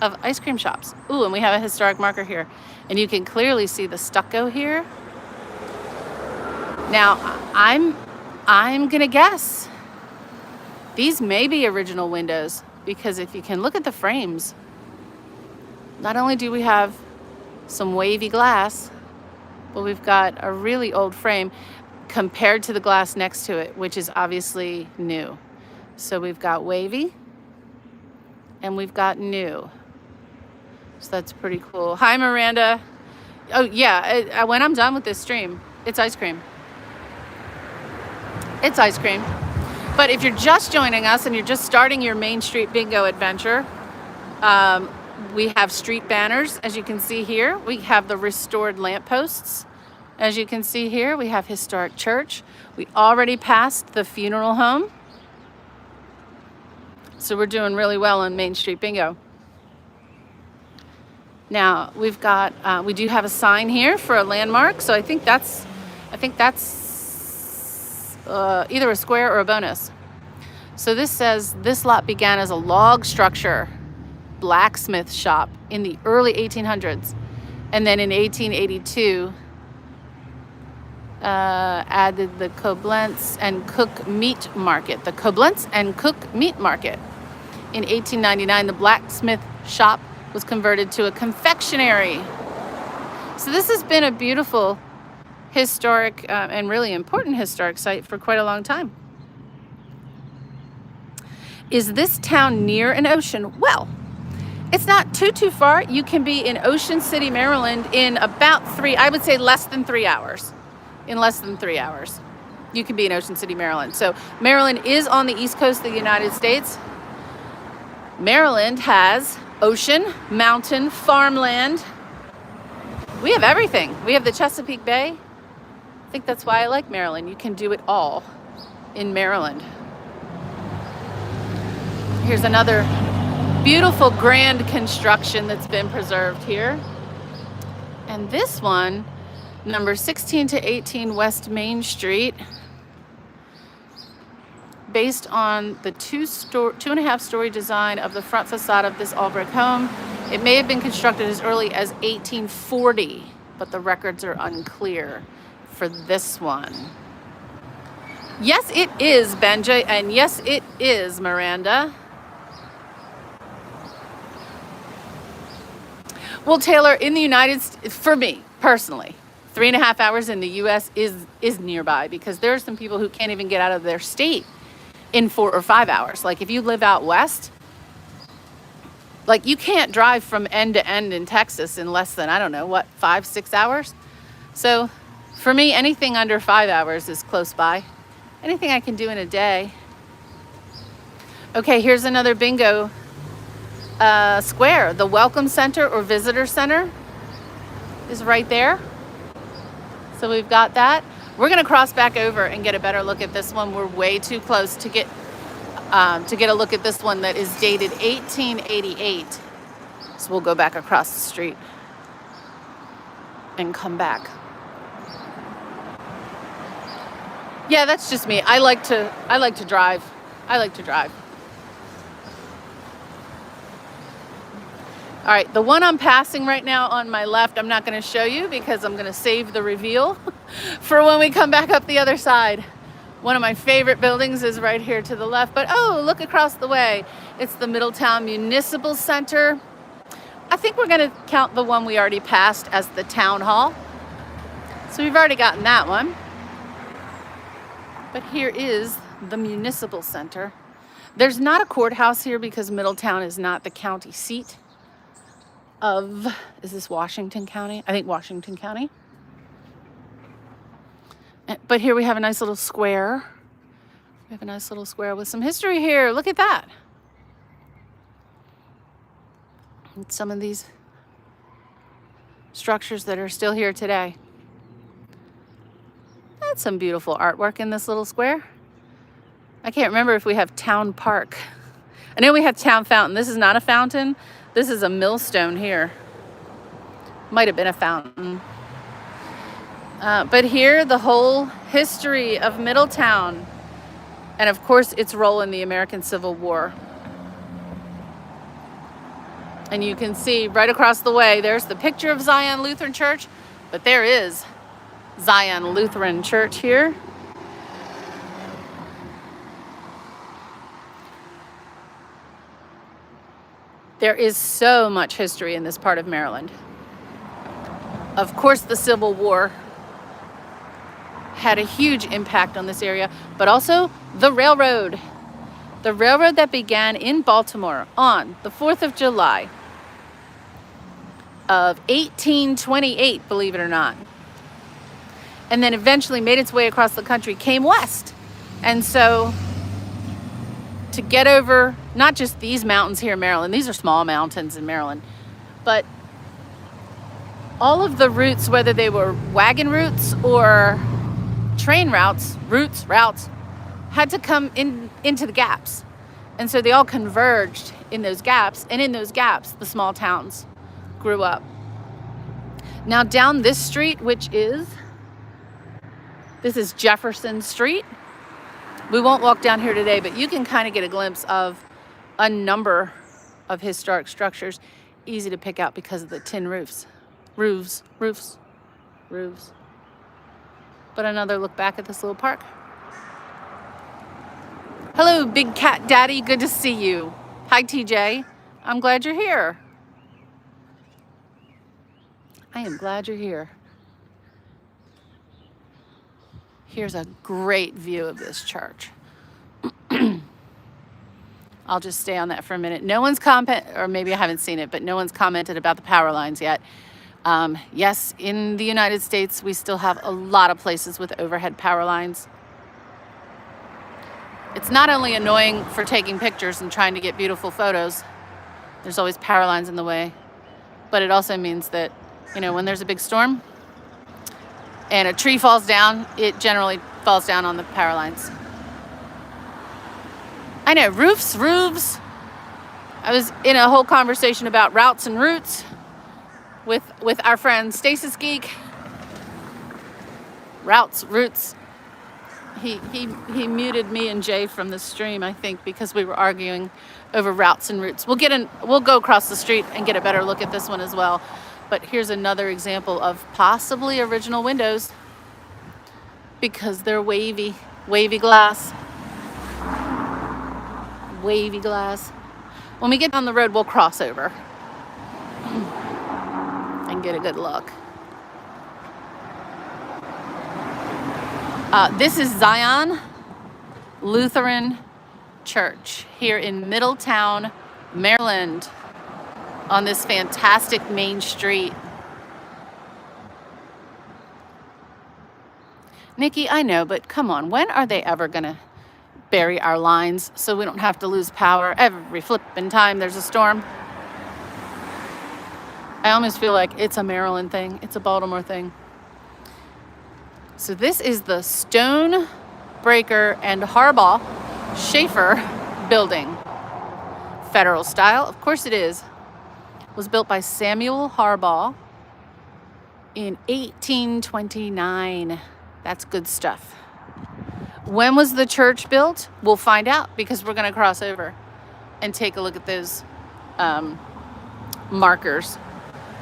of ice cream shops. Ooh, and we have a historic marker here. And you can clearly see the stucco here. Now, I'm gonna guess these may be original windows, because if you can look at the frames, not only do we have some wavy glass, but we've got a really old frame compared to the glass next to it, which is obviously new. So we've got wavy and we've got new. So that's pretty cool. Hi, Miranda. Oh yeah, when I'm done with this stream, it's ice cream. It's ice cream. But if you're just joining us and you're just starting your Main Street Bingo adventure, we have street banners, as you can see here. We have the restored lampposts. As you can see here, we have historic church. We already passed the funeral home. So we're doing really well on Main Street Bingo. Now we've got, we do have a sign here for a landmark. So I think that's either a square or a bonus. So this says, this lot began as a log structure blacksmith shop in the early 1800s. And then in 1882, added the Koblenz and Cook Meat Market. The Koblenz and Cook Meat Market. In 1899, the blacksmith shop was converted to a confectionery. So this has been a beautiful historic and really important historic site for quite a long time. Is this town near an ocean? Well, it's not too far. You can be in Ocean City, Maryland in about I would say less than 3 hours. In less than 3 hours, you can be in Ocean City, Maryland. So Maryland is on the east coast of the United States. Maryland has ocean, mountain, farmland. We have everything. We have the Chesapeake Bay. I think that's why I like Maryland. You can do it all in Maryland. Here's another beautiful grand construction that's been preserved here. And this one, number 16 to 18 West Main Street, based on the two and a half story design of the front facade of this all brick home. It may have been constructed as early as 1840, but the records are unclear for this one. Yes, it is, Benja, and yes, it is, Miranda. Well, Taylor, in the United States, for me, personally, 3.5 hours in the U.S. is nearby, because there are some people who can't even get out of their state in 4 or 5 hours. Like, if you live out west, like, you can't drive from end to end in Texas in less than, I don't know, what, 5-6 hours? So, for me, anything under 5 hours is close by. Anything I can do in a day. Okay, here's another bingo square. The Welcome Center or Visitor Center is right there. So we've got that. We're going to cross back over and get a better look at this one. We're way too close to get a look at this one that is dated 1888. So we'll go back across the street and come back. Yeah, that's just me. I like to drive. I like to drive. All right, the one I'm passing right now on my left, I'm not going to show you because I'm going to save the reveal for when we come back up the other side. One of my favorite buildings is right here to the left, but oh, look across the way. It's the Middletown Municipal Center. I think we're going to count the one we already passed as the town hall. So we've already gotten that one. But here is the Municipal Center. There's not a courthouse here because Middletown is not the county seat of, is this Washington County? I think Washington County. But here we have a nice little square. We have a nice little square with some history here. Look at that. And some of these structures that are still here today. That's some beautiful artwork in this little square. I can't remember if we have Town Park. I know we have Town Fountain. This is not a fountain. This is a millstone here. Might have been a fountain. But here, the whole history of Middletown. And of course, its role in the American Civil War. And you can see right across the way, there's the picture of Zion Lutheran Church. But there is Zion Lutheran Church here. There is so much history in this part of Maryland. Of course, the Civil War had a huge impact on this area, but also the railroad. The railroad that began in Baltimore on the 4th of July of 1828, believe it or not. And then eventually made its way across the country, came west. And so to get over not just these mountains here in Maryland, these are small mountains in Maryland, but all of the routes, whether they were wagon routes or train routes, had to come into the gaps. And so they all converged in those gaps, and in those gaps, the small towns grew up. Now down this street, this is Jefferson Street. We won't walk down here today, but you can kind of get a glimpse of a number of historic structures, easy to pick out because of the tin roofs. Roofs. But another look back at this little park. Hello, Big Cat Daddy. Good to see you. Hi, TJ. I'm glad you're here. I am glad you're here. Here's a great view of this church. I'll just stay on that for a minute. No one's or maybe I haven't seen it, but no one's commented about the power lines yet. Yes, in the United States, we still have a lot of places with overhead power lines. It's not only annoying for taking pictures and trying to get beautiful photos, there's always power lines in the way, but it also means that, when there's a big storm and a tree falls down, it generally falls down on the power lines. I know, roofs. I was in a whole conversation about routes and routes with our friend Stasis Geek. Routes. He muted me and Jay from the stream, I think, because we were arguing over routes and routes. We'll go across the street and get a better look at this one as well. But here's another example of possibly original windows because they're wavy glass. Wavy glass. When we get down the road, we'll cross over and get a good look. This is Zion Lutheran Church here in Middletown, Maryland, on this fantastic main street. Nikki, I know, but come on, when are they ever gonna bury our lines so we don't have to lose power every flipping time there's a storm? I almost feel like it's a Maryland thing, it's a Baltimore thing. So this is the Stonebreaker and Harbaugh Schaefer building. Federal style, of course it is. Was built by Samuel Harbaugh in 1829. That's good stuff. When was the church built? We'll find out because we're going to cross over and take a look at those markers.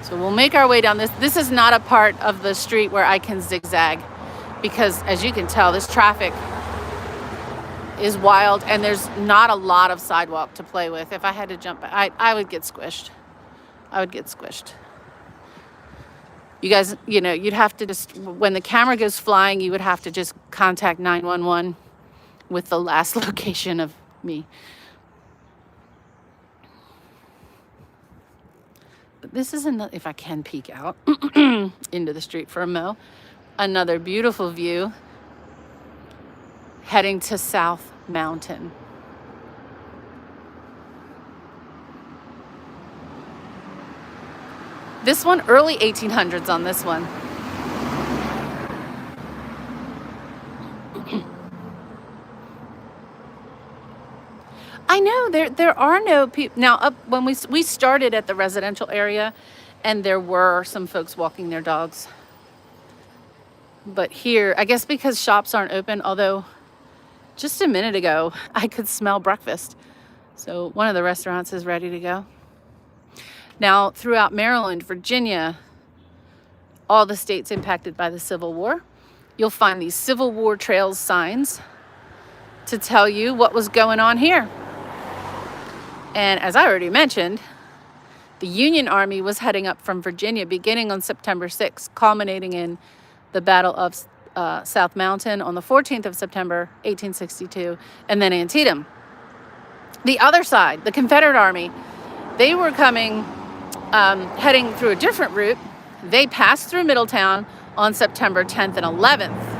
So we'll make our way down this. This is not a part of the street where I can zigzag because, as you can tell, this traffic is wild and there's not a lot of sidewalk to play with. If I had to jump, I would get squished. I would get squished. You guys, you know, you'd have to just, when the camera goes flying, you would have to just contact 911 with the last location of me. But this is another, if I can peek out into the street for a mo, another beautiful view heading to South Mountain. This one, early 1800s on this one. I know there are no people now. Up when we started at the residential area, and there were some folks walking their dogs. But here, I guess because shops aren't open, although just a minute ago I could smell breakfast. So one of the restaurants is ready to go. Now, throughout Maryland, Virginia, all the states impacted by the Civil War, you'll find these Civil War trails signs to tell you what was going on here. And as I already mentioned, the Union Army was heading up from Virginia beginning on September 6th, culminating in the Battle of South Mountain on the 14th of September, 1862, and then Antietam. The other side, the Confederate Army, they were coming, heading through a different route. They passed through Middletown on September 10th and 11th.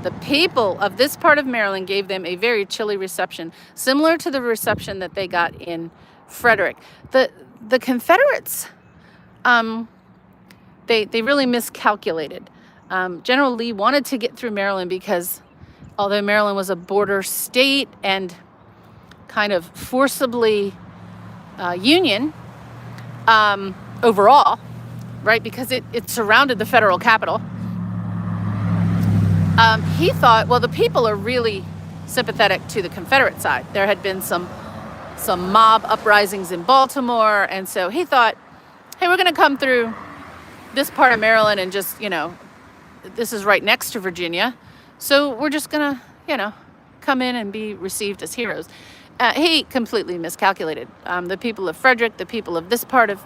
The people of this part of Maryland gave them a very chilly reception, similar to the reception that they got in Frederick. The Confederates, they really miscalculated. General Lee wanted to get through Maryland because although Maryland was a border state and kind of forcibly Union overall, right, because it surrounded the federal capital, he thought, well, the people are really sympathetic to the Confederate side. There had been some mob uprisings in Baltimore, and so he thought, hey, we're going to come through this part of Maryland and just, this is right next to Virginia, so we're just going to, come in and be received as heroes. He completely miscalculated. The people of Frederick, the people of this part of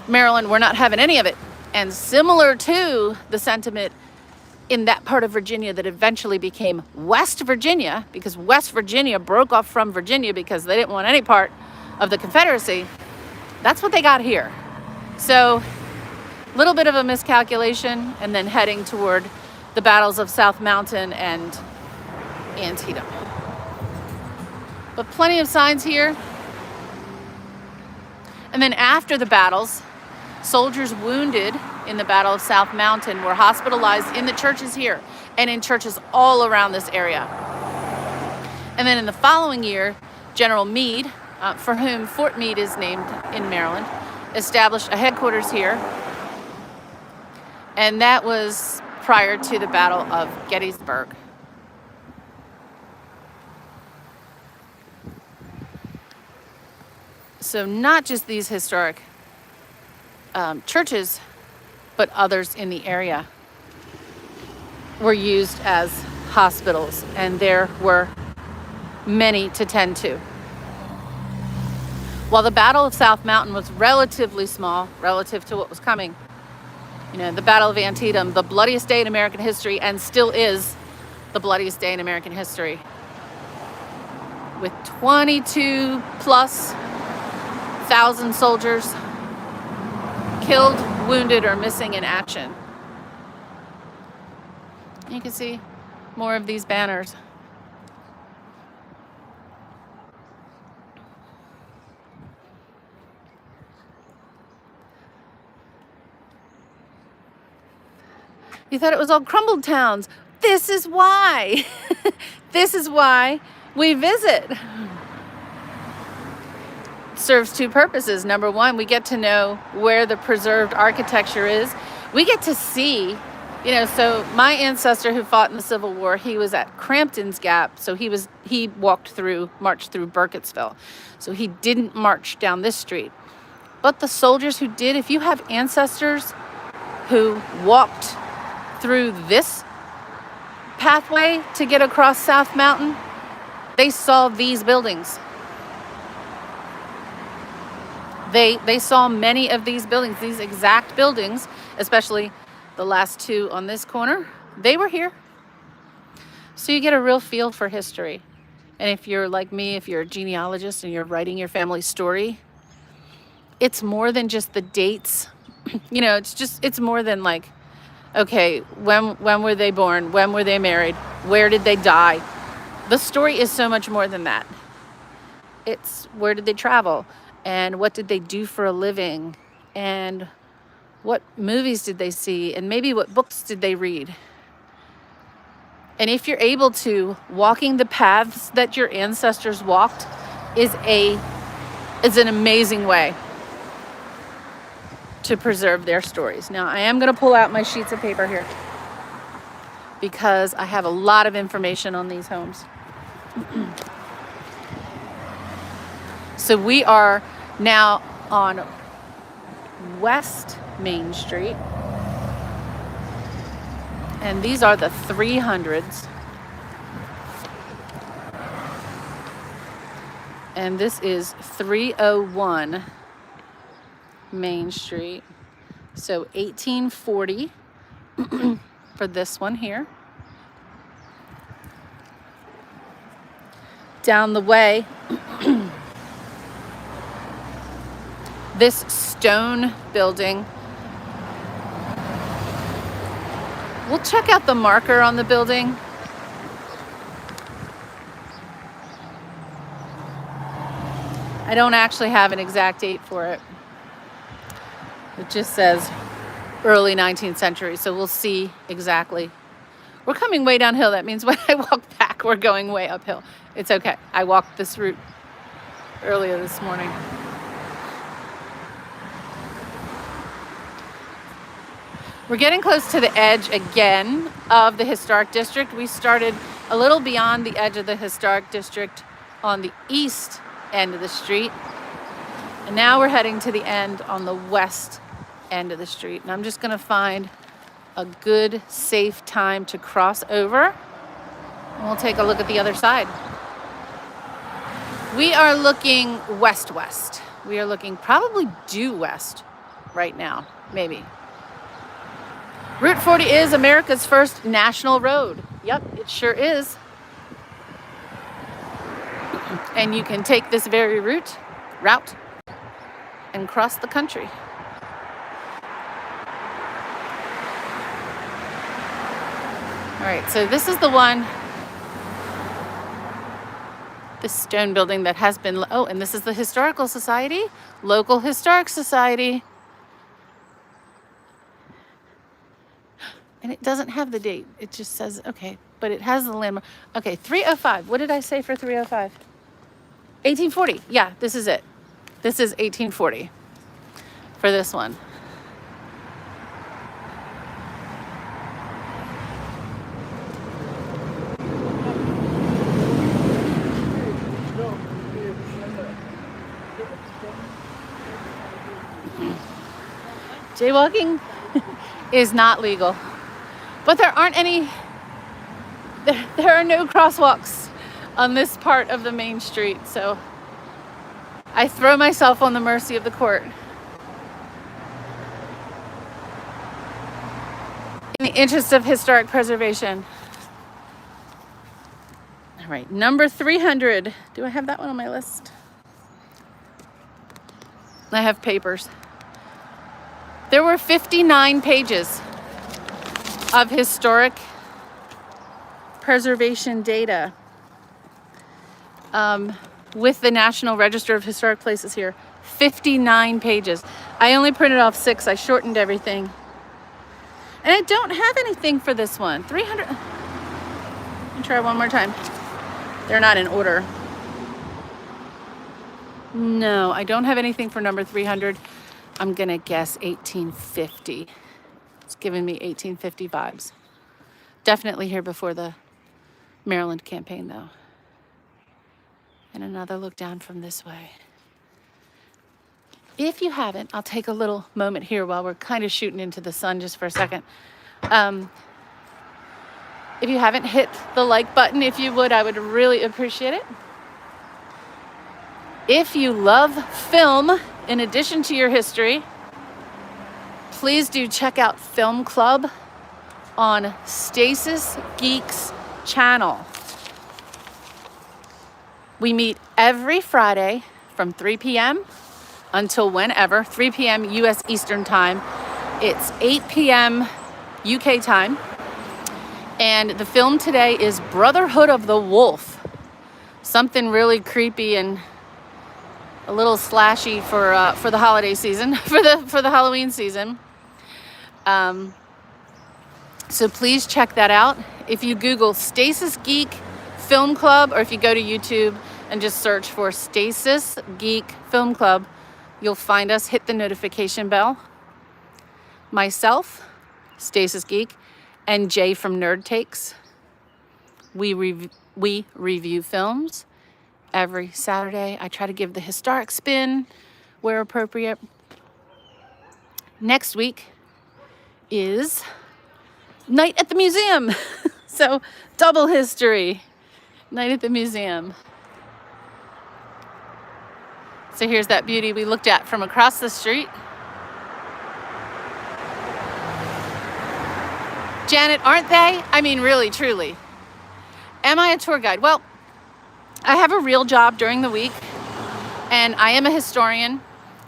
Maryland were not having any of it. And similar to the sentiment in that part of Virginia that eventually became West Virginia, because West Virginia broke off from Virginia because they didn't want any part of the Confederacy, that's what they got here. So a little bit of a miscalculation, and then heading toward the battles of South Mountain and Antietam. But plenty of signs here. And then after the battles, soldiers wounded in the Battle of South Mountain were hospitalized in the churches here and in churches all around this area. And then in the following year, General Meade, for whom Fort Meade is named in Maryland, established a headquarters here. And that was prior to the Battle of Gettysburg. So not just these historic churches, but others in the area were used as hospitals, and there were many to tend to. While the Battle of South Mountain was relatively small relative to what was coming, you know, the Battle of Antietam, the bloodiest day in American history, and still is the bloodiest day in American history, with 22 plus thousand soldiers killed, wounded, or missing in action. You can see more of these banners. You thought it was all crumbled towns. This is why. This is why we visit. Serves two purposes. Number one, we get to know where the preserved architecture is. We get to see, you know, so my ancestor who fought in the Civil War, he was at Crampton's Gap. So he marched through Burkittsville. So he didn't march down this street. But the soldiers who did, if you have ancestors who walked through this pathway to get across South Mountain, they saw these buildings. They saw many of these buildings, these exact buildings, especially the last two on this corner. They were here. So you get a real feel for history. And if you're like me, if you're a genealogist and you're writing your family story, it's more than just the dates. You know, it's more than like, okay, when were they born? When were they married? Where did they die? The story is so much more than that. It's where did they travel? And what did they do for a living? And what movies did they see? And maybe what books did they read? And if you're able to, walking the paths that your ancestors walked is an amazing way to preserve their stories. Now, I am going to pull out my sheets of paper here because I have a lot of information on these homes. So we are now on West Main Street, and these are the 300s. And this is 301 Main Street. So 1840 for this one here. Down the way, this stone building. We'll check out the marker on the building. I don't actually have an exact date for it. It just says early 19th century, so we'll see exactly. We're coming way downhill. That means when I walk back, we're going way uphill. It's okay. I walked this route earlier this morning. We're getting close to the edge again of the historic district. We started a little beyond the edge of the historic district on the east end of the street. And now we're heading to the end on the west end of the street. And I'm just gonna find a good, safe time to cross over. And we'll take a look at the other side. We are looking west-west. We are looking probably due west right now, maybe. Route 40 is America's first national road. Yep, it sure is. And you can take this very route and cross the country. All right, so this is the one, this stone building that has been, oh, and this is the Historical Society, local historic society. And it doesn't have the date. It just says, okay, but it has the landmark. Okay, 305. What did I say for 305? 1840. Yeah, this is it. This is 1840 for this one. Jaywalking is not legal, but there aren't any, there are no crosswalks on this part of the main street, so I throw myself on the mercy of the court. In the interest of historic preservation. All right, number 300. Do I have that one on my list? I have papers. There were 59 pages of historic preservation data with the National Register of Historic Places here. 59 pages. I only printed off 6. I shortened everything. And I don't have anything for this one. 300. Let me try one more time. They're not in order. No, I don't have anything for number 300. I'm going to guess 1850. It's giving me 1850 vibes. Definitely here before the Maryland campaign, though. And another look down from this way. If you haven't, I'll take a little moment here while we're kind of shooting into the sun just for a second. If you haven't hit the like button, if you would, I would really appreciate it. If you love film, in addition to your history, please do check out Film Club on Stasis Geeks channel. We meet every Friday from 3 p.m. until whenever, 3 p.m. U.S. Eastern Time. It's 8 p.m. UK time. And the film today is Brotherhood of the Wolf. Something really creepy and a little slashy for the holiday season, for the Halloween season. So please check that out. If you Google Stasis Geek Film Club, or if you go to YouTube and just search for Stasis Geek Film Club, you'll find us. Hit the notification bell. Myself, Stasis Geek, and Jay from Nerd Takes. We review films every Saturday. I try to give the historic spin where appropriate. Next week is Night at the Museum. So double history. Night at the Museum. So here's that beauty we looked at from across the street. Janet, aren't they? I mean, really, truly. Am I a tour guide? Well, I have a real job during the week, and I am a historian.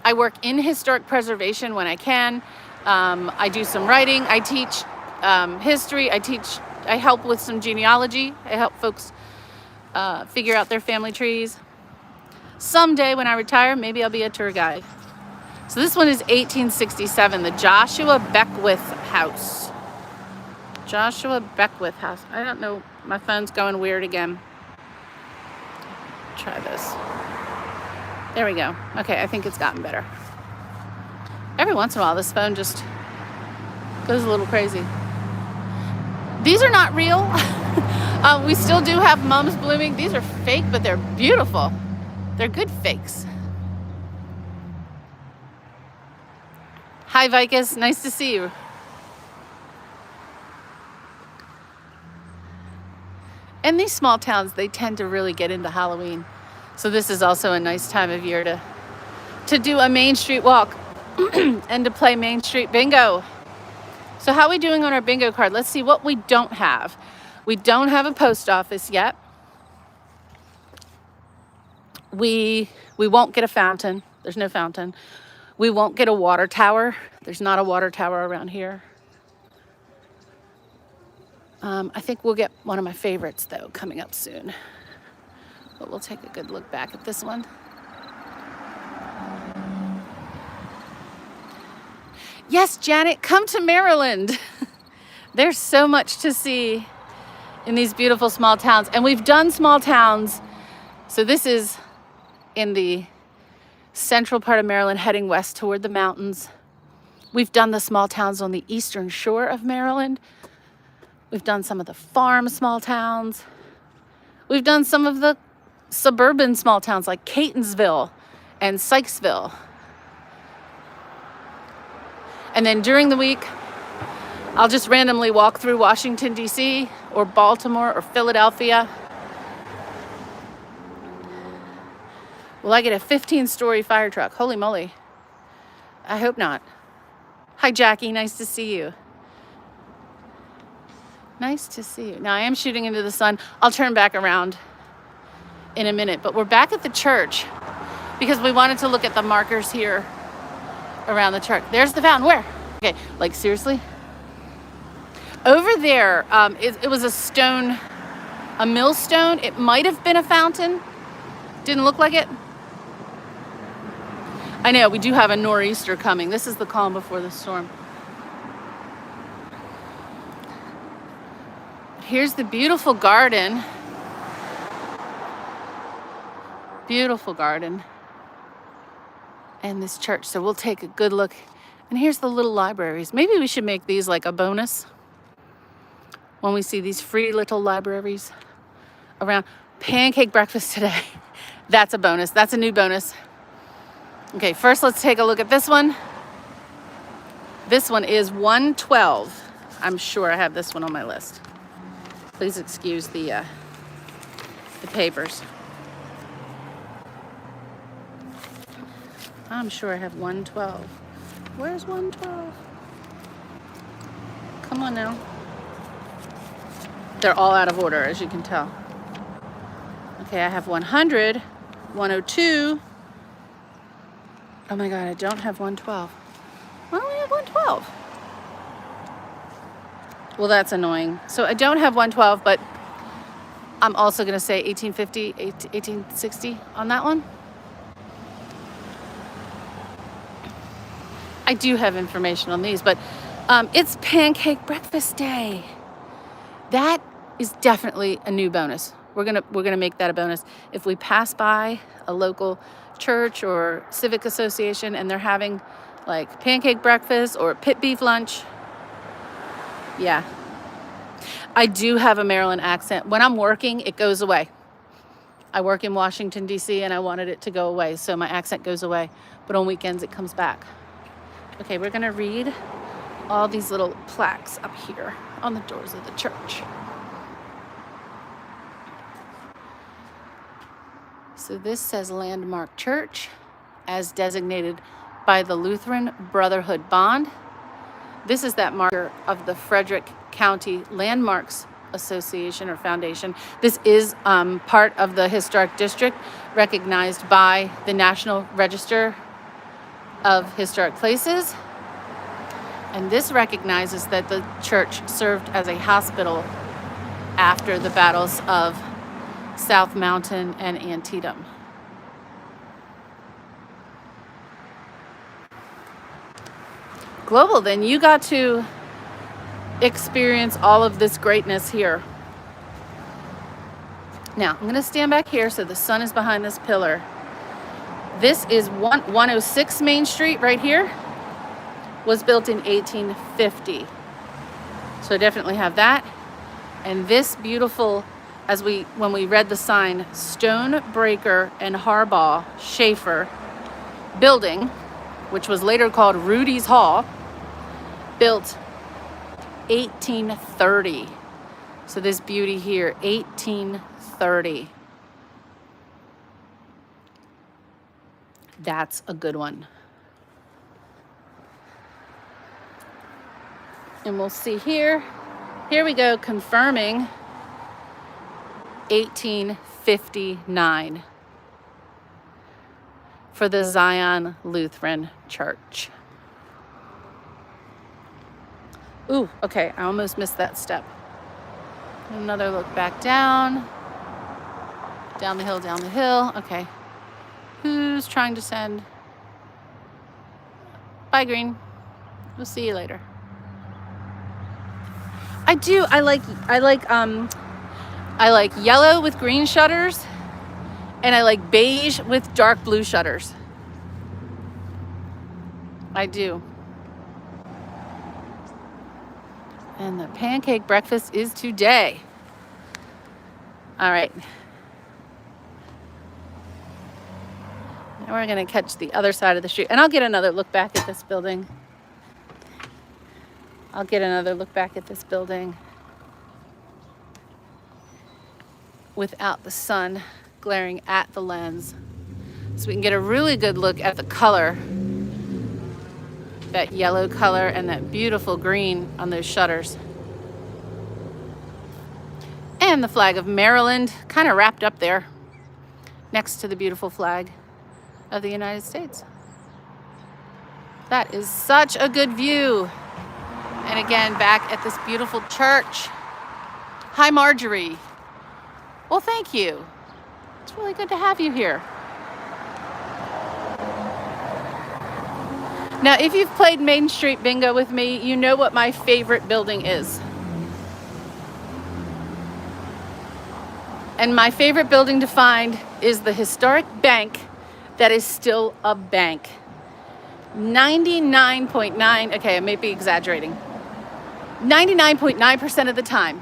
I work in historic preservation when I can. I do some writing. I teach history. I help with some genealogy. I help folks figure out their family trees. Someday when I retire, maybe I'll be a tour guide. So this one is 1867, the Joshua Beckwith House. Joshua Beckwith House. I don't know. My phone's going weird again. Try this. There we go. Okay, I think it's gotten better. Every once in a while, this phone just goes a little crazy. These are not real. We still do have mums blooming. These are fake, but they're beautiful. They're good fakes. Hi, Vicus. Nice to see you. And these small towns, they tend to really get into Halloween. So this is also a nice time of year to do a Main Street walk and to play Main Street bingo. So how are we doing on our bingo card? Let's see what we don't have. We don't have a post office yet. We won't get a fountain. There's no fountain. We won't get a water tower. There's not a water tower around here. I think we'll get one of my favorites, though, coming up soon. But we'll take a good look back at this one. Yes, Janet, come to Maryland. There's so much to see in these beautiful small towns. And we've done small towns. So this is in the central part of Maryland, heading west toward the mountains. We've done the small towns on the eastern shore of Maryland. We've done some of the farm small towns. We've done some of the suburban small towns like Catonsville and Sykesville. And then during the week, I'll just randomly walk through Washington, D.C. or Baltimore or Philadelphia. Will I get a 15-story fire truck? Holy moly. I hope not. Hi, Jackie. Nice to see you. Nice to see you. Now, I am shooting into the sun. I'll turn back around in a minute. But we're back at the church because we wanted to look at the markers here around the church. There's the fountain. Where? Okay, like seriously? Over there, it was a stone, a millstone. It might have been a fountain. Didn't look like it. I know, we do have a nor'easter coming. This is the calm before the storm. Here's the beautiful garden. Beautiful garden. And this church. So we'll take a good look. And here's the little libraries. Maybe we should make these like a bonus when we see these free little libraries around. Pancake breakfast today. That's a bonus. That's a new bonus. Okay, first let's take a look at this one. This one is 112. I'm sure I have this one on my list. Please excuse the papers. I'm sure I have 112. Where's 112? Come on now. They're all out of order, as you can tell. Okay, I have 100, 102. Oh my God, I don't have 112. Why don't I have 112? Well, that's annoying. So I don't have 112, but I'm also going to say 1850, 1860 on that one. I do have information on these, but it's Pancake Breakfast Day. That is definitely a new bonus. We're gonna make that a bonus. If we pass by a local church or civic association and they're having like pancake breakfast or pit beef lunch, yeah. I do have a Maryland accent. When I'm working, it goes away. I work in Washington, D.C., and I wanted it to go away, so my accent goes away. But on weekends, it comes back. Okay, we're gonna read all these little plaques up here on the doors of the church. So this says Landmark Church, as designated by the Lutheran Brotherhood Bond. This is that marker of the Frederick County Landmarks Association or Foundation. This is part of the historic district recognized by the National Register of Historic Places. And this recognizes that the church served as a hospital after the battles of South Mountain and Antietam. Global, then you got to experience all of this greatness here. Now, I'm going to stand back here so the sun is behind this pillar. This is 106 Main Street right here. Was built in 1850. So I definitely have that. And this beautiful, when we read the sign, Stonebreaker and Harbaugh Schaefer building, which was later called Rudy's Hall, built 1830. So this beauty here, 1830. That's a good one. And we'll see here. Here we go, confirming 1859 for the Zion Lutheran Church. Ooh, okay, I almost missed that step. Another look back down. Down the hill, down the hill. Okay. Who's trying to send? Bye, Green. We'll see you later. I like yellow with green shutters, and I like beige with dark blue shutters. I do. And the pancake breakfast is today. All right. Now we're gonna catch the other side of the street, and I'll get another look back at this building. I'll get another look back at this building without the sun glaring at the lens, so we can get a really good look at the color, that yellow color and that beautiful green on those shutters. And the flag of Maryland kind of wrapped up there next to the beautiful flag of the United States. That is such a good view. And again, back at this beautiful church. Hi, Marjorie. Well, thank you. It's really good to have you here. Now, if you've played Main Street Bingo with me, you know what my favorite building is. And my favorite building to find is the historic bank that is still a bank. 99.9, okay, I may be exaggerating. 99.9% of the time,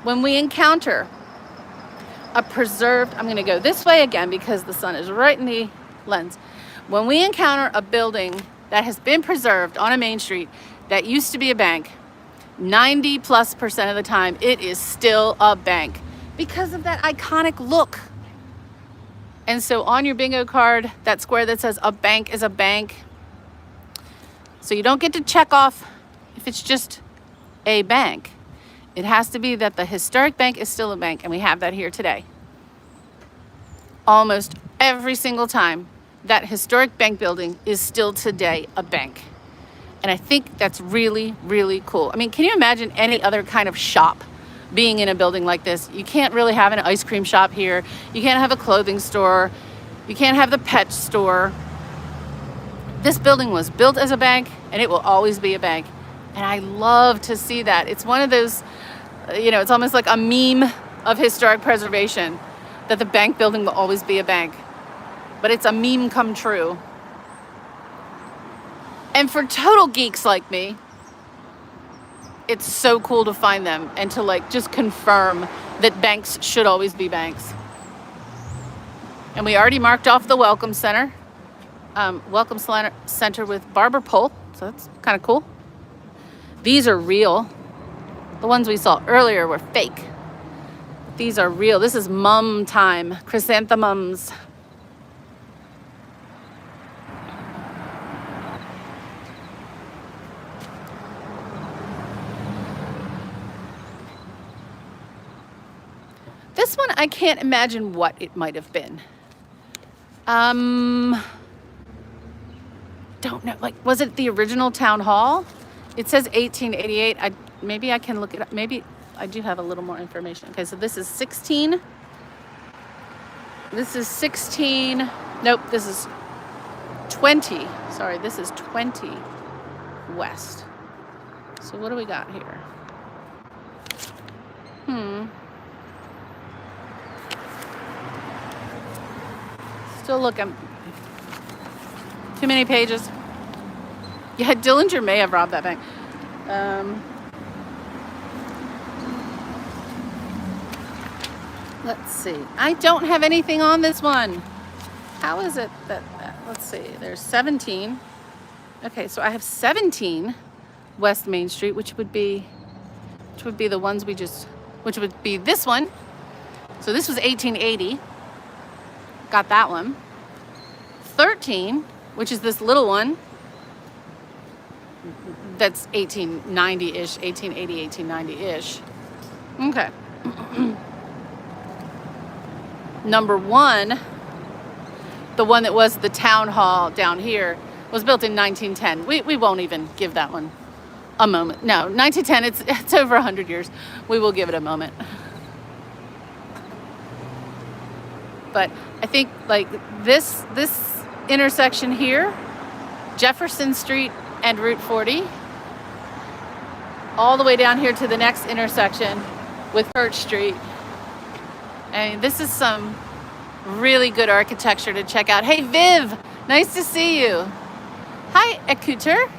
when we encounter a preserved, I'm gonna go this way again because the sun is right in the lens. When we encounter a building that has been preserved on a main street that used to be a bank, 90+% of the time, it is still a bank because of that iconic look. And so on your bingo card, that square that says a bank is a bank. So you don't get to check off if it's just a bank. It has to be that the historic bank is still a bank, and we have that here today. Almost every single time, that historic bank building is still today a bank. And I think that's really, really cool. I mean, can you imagine any other kind of shop being in a building like this? You can't really have an ice cream shop here. You can't have a clothing store. You can't have the pet store. This building was built as a bank, and it will always be a bank. And I love to see that. It's one of those, it's almost like a meme of historic preservation, that the bank building will always be a bank. But it's a meme come true. And for total geeks like me, it's so cool to find them and to just confirm that banks should always be banks. And we already marked off the Welcome Center. Welcome Center with barber pole, so that's kind of cool. These are real. The ones we saw earlier were fake. These are real. This is mum time, chrysanthemums. This one, I can't imagine what it might have been. Don't know. Was it the original town hall? It says 1888. Maybe I can look it up. Maybe I do have a little more information. Okay, so this is 16. This is 16. Nope, this is 20. Sorry, this is 20 west. So what do we got here? Still looking. Too many pages. Yeah, Dillinger may have robbed that bank. Let's see. I don't have anything on this one. How is it that let's see. There's 17. Okay, so I have 17 West Main Street, which would be the ones which would be this one. So this was 1880. Got that one. 13, which is this little one. That's 1890-ish, 1880, 1890-ish. Okay. Number 1, the one that was the town hall down here, was built in 1910. We won't even give that one a moment. No, 1910, it's over 100 years. We will give it a moment. But I think this intersection here, Jefferson Street and Route 40, all the way down here to the next intersection with Church Street. And this is some really good architecture to check out. Hey, Viv, nice to see you. Hi, Écouteur.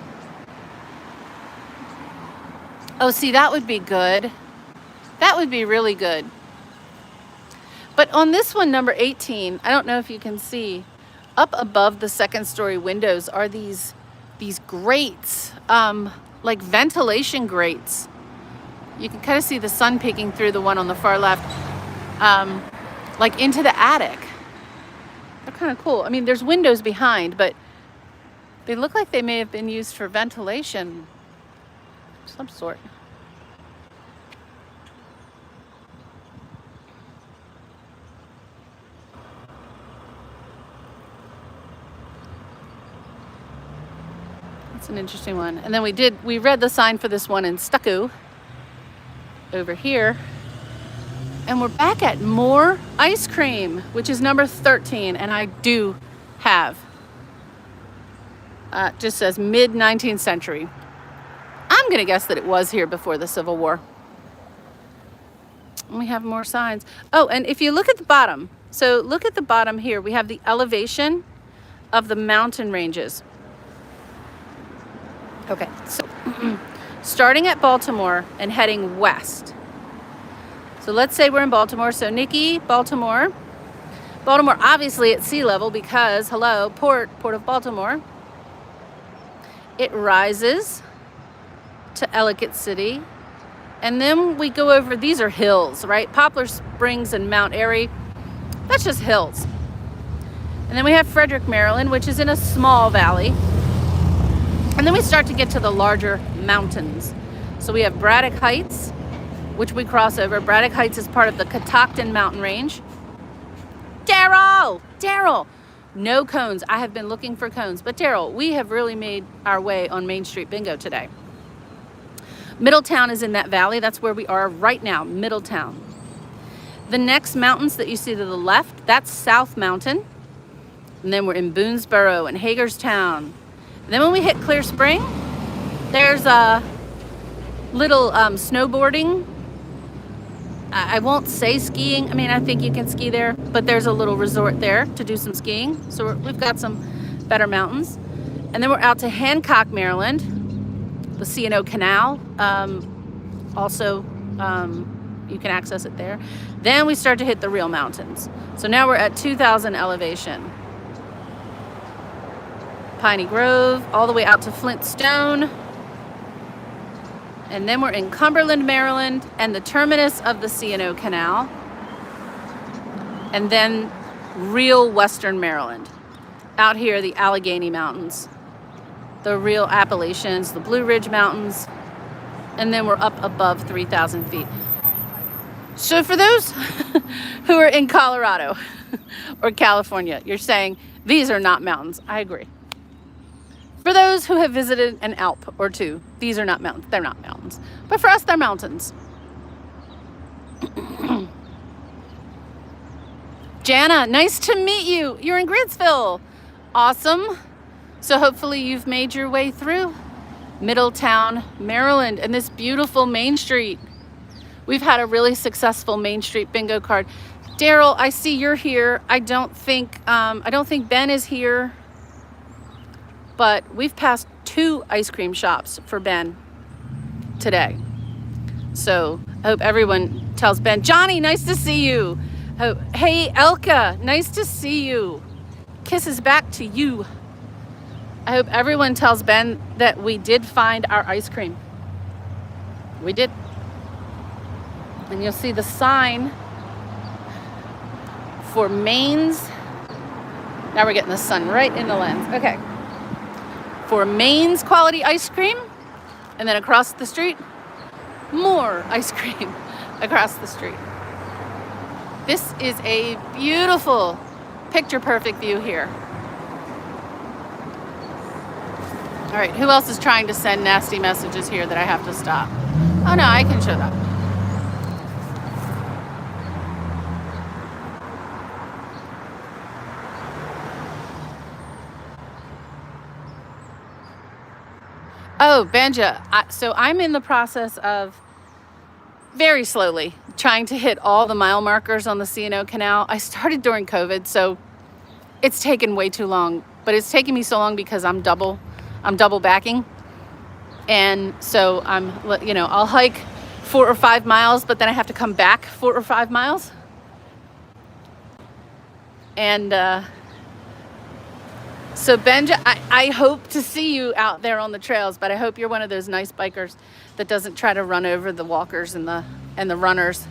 Oh, see, that would be good. That would be really good. But on this one, number 18, I don't know if you can see, up above the second story windows are these grates. like ventilation grates. You can kind of see the sun peeking through the one on the far left, like into the attic. They're kind of cool. I mean, there's windows behind, but they look like they may have been used for ventilation of some sort. That's an interesting one. And then we read the sign for this one in stucco over here. And we're back at more ice cream, which is number 13. And I do have, just says mid-19th century. I'm gonna guess that it was here before the Civil War. And we have more signs. Oh, and if you look at the bottom, so look at the bottom here, we have the elevation of the mountain ranges. Okay, so starting at Baltimore and heading west. So let's say we're in Baltimore. So Nikki, Baltimore. Baltimore obviously at sea level because, hello, Port of Baltimore. It rises to Ellicott City. And then we go over, these are hills, right? Poplar Springs and Mount Airy, that's just hills. And then we have Frederick, Maryland, which is in a small valley. And then we start to get to the larger mountains. So we have Braddock Heights, which we cross over. Braddock Heights is part of the Catoctin Mountain Range. Daryl, no cones. I have been looking for cones, but Daryl, we have really made our way on Main Street Bingo today. Middletown is in that valley. That's where we are right now, Middletown. The next mountains that you see to the left, that's South Mountain. And then we're in Boonesboro and Hagerstown. And then when we hit Clear Spring, there's a little snowboarding. I won't say skiing. I mean, I think you can ski there, but there's a little resort there to do some skiing. So we've got some better mountains. And then we're out to Hancock, Maryland, the C&O Canal. Also, you can access it there. Then we start to hit the real mountains. So now we're at 2,000 elevation. Piney Grove, all the way out to Flintstone. And then we're in Cumberland, Maryland, and the terminus of the C&O Canal. And then real Western Maryland. Out here, the Allegheny Mountains, the real Appalachians, the Blue Ridge Mountains, and then we're up above 3,000 feet. So for those who are in Colorado or California, you're saying, these are not mountains. I agree. For those who have visited an Alp or two, these are not mountains. They're not mountains. But for us, they're mountains. Jana, nice to meet you. You're in Gridsville. Awesome. So hopefully you've made your way through Middletown, Maryland, and this beautiful Main Street. We've had a really successful Main Street bingo card. Daryl, I see you're here. I don't think Ben is here. But we've passed 2 ice cream shops for Ben today. So I hope everyone tells Ben, Johnny, nice to see you. Oh, hey, Elka, nice to see you. Kisses back to you. I hope everyone tells Ben that we did find our ice cream. We did. And you'll see the sign for Maine's. Now we're getting the sun right in the lens. Okay. For Maine's quality ice cream, and then across the street, more ice cream across the street. This is a beautiful, picture-perfect view here. All right, who else is trying to send nasty messages here that I have to stop? Oh no, I can show that. Oh, Banja, so I'm in the process of very slowly trying to hit all the mile markers on the C&O Canal. I started during COVID, so it's taken way too long, but it's taking me so long because I'm double backing. And so I'll hike 4 or 5 miles, but then I have to come back 4 or 5 miles. And So Benja, I hope to see you out there on the trails, but I hope you're one of those nice bikers that doesn't try to run over the walkers and the runners.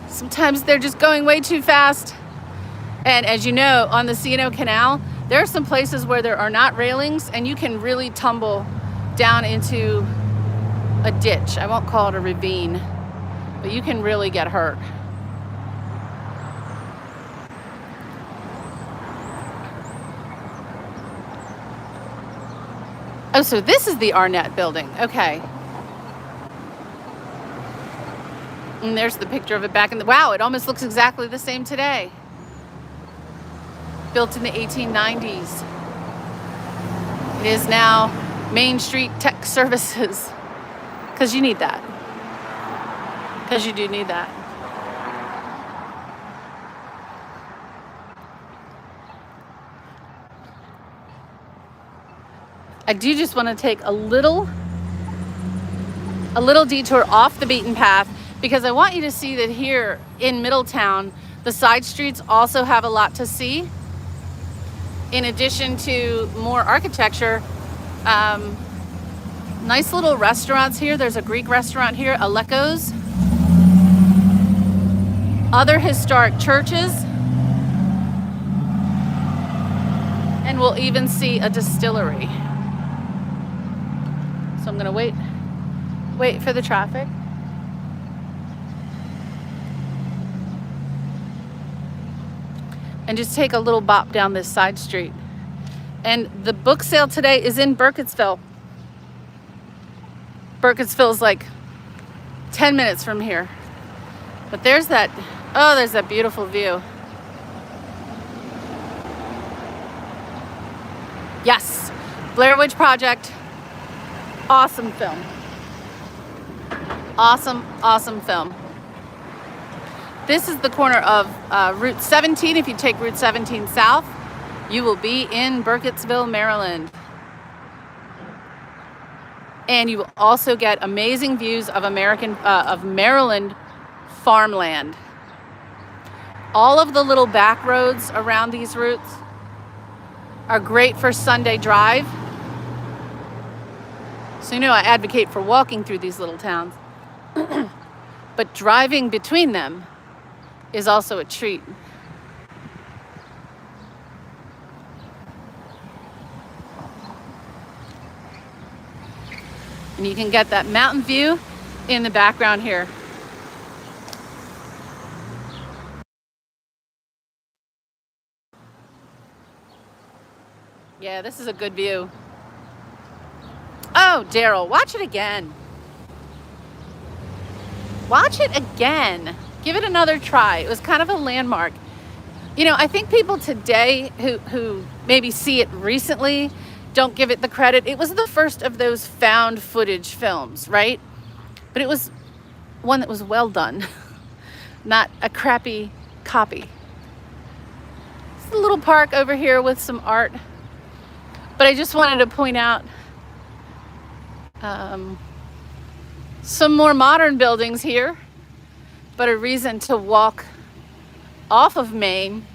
Sometimes they're just going way too fast. And as you know, on the C&O Canal, there are some places where there are not railings and you can really tumble down into a ditch. I won't call it a ravine, but you can really get hurt. Oh, so this is the Arnett building. Okay. And there's the picture of it back in the... Wow, it almost looks exactly the same today. Built in the 1890s. It is now Main Street Tech Services. Because you need that. Because you do need that. I do just want to take a little detour off the beaten path because I want you to see that here in Middletown, the side streets also have a lot to see. In addition to more architecture, nice little restaurants here. There's a Greek restaurant here, Aleko's. Other historic churches. And we'll even see a distillery. So I'm gonna wait for the traffic. And just take a little bop down this side street. And the book sale today is in Burkittsville. Burkittsville is like 10 minutes from here. But there's that beautiful view. Yes, Blair Witch Project. Awesome film. Awesome film. This is the corner of Route 17. If you take Route 17 south, you will be in Burkittsville, Maryland. And you will also get amazing views of Maryland farmland. All of the little back roads around these routes are great for Sunday drive. So you know I advocate for walking through these little towns. But driving between them is also a treat. And you can get that mountain view in the background here. Yeah, this is a good view. Oh, Daryl, watch it again. Watch it again. Give it another try. It was kind of a landmark. You know, I think people today who maybe see it recently don't give it the credit. It was the first of those found footage films, right? But it was one that was well done, not a crappy copy. It's a little park over here with some art. But I just wanted to point out some more modern buildings here, but a reason to walk off of Main,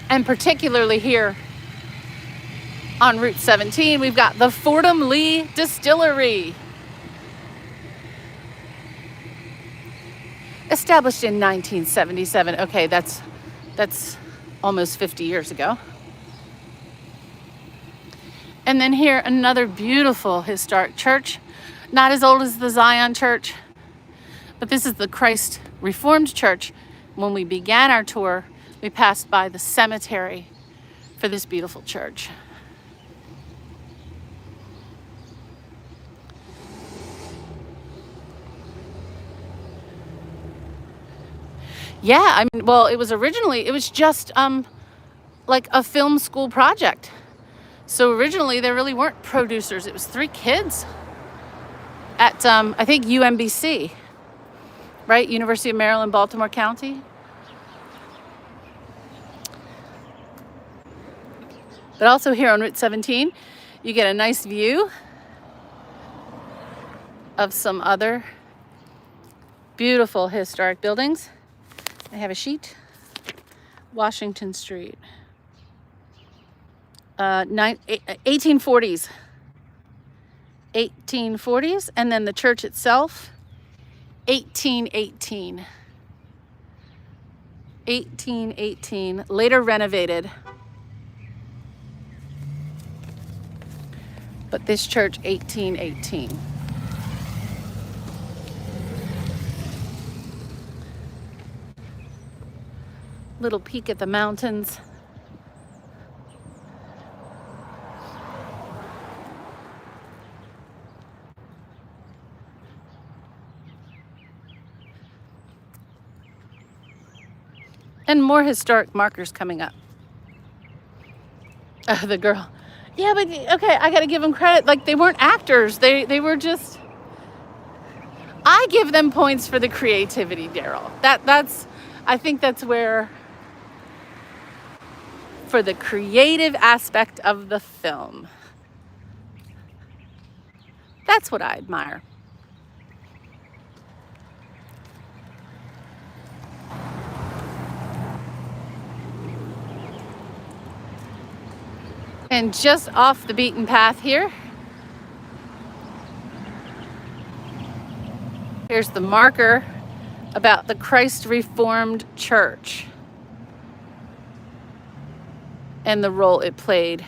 and particularly here on Route 17, we've got the Fordham Lee Distillery. Established in 1977. Okay, that's almost 50 years ago. And then here, another beautiful historic church. Not as old as the Zion Church, but this is the Christ Reformed Church. When we began our tour, we passed by the cemetery for this beautiful church. Yeah, I mean, well, it was just like a film school project. So originally there really weren't producers. It was 3 kids at, I think, UMBC, right? University of Maryland, Baltimore County. But also here on Route 17, you get a nice view of some other beautiful historic buildings. I have a sheet. Washington Street. 1840s. 1840s, and then the church itself, 1818. 1818, later renovated. But this church, 1818. Little peek at the mountains. And more historic markers coming up. Oh, the girl. Yeah, but okay, I gotta give them credit. Like, they weren't actors. They were just... I give them points for the creativity, Daryl. I think that's where... For the creative aspect of the film. That's what I admire. And just off the beaten path here, here's the marker about the Christ Reformed Church and the role it played.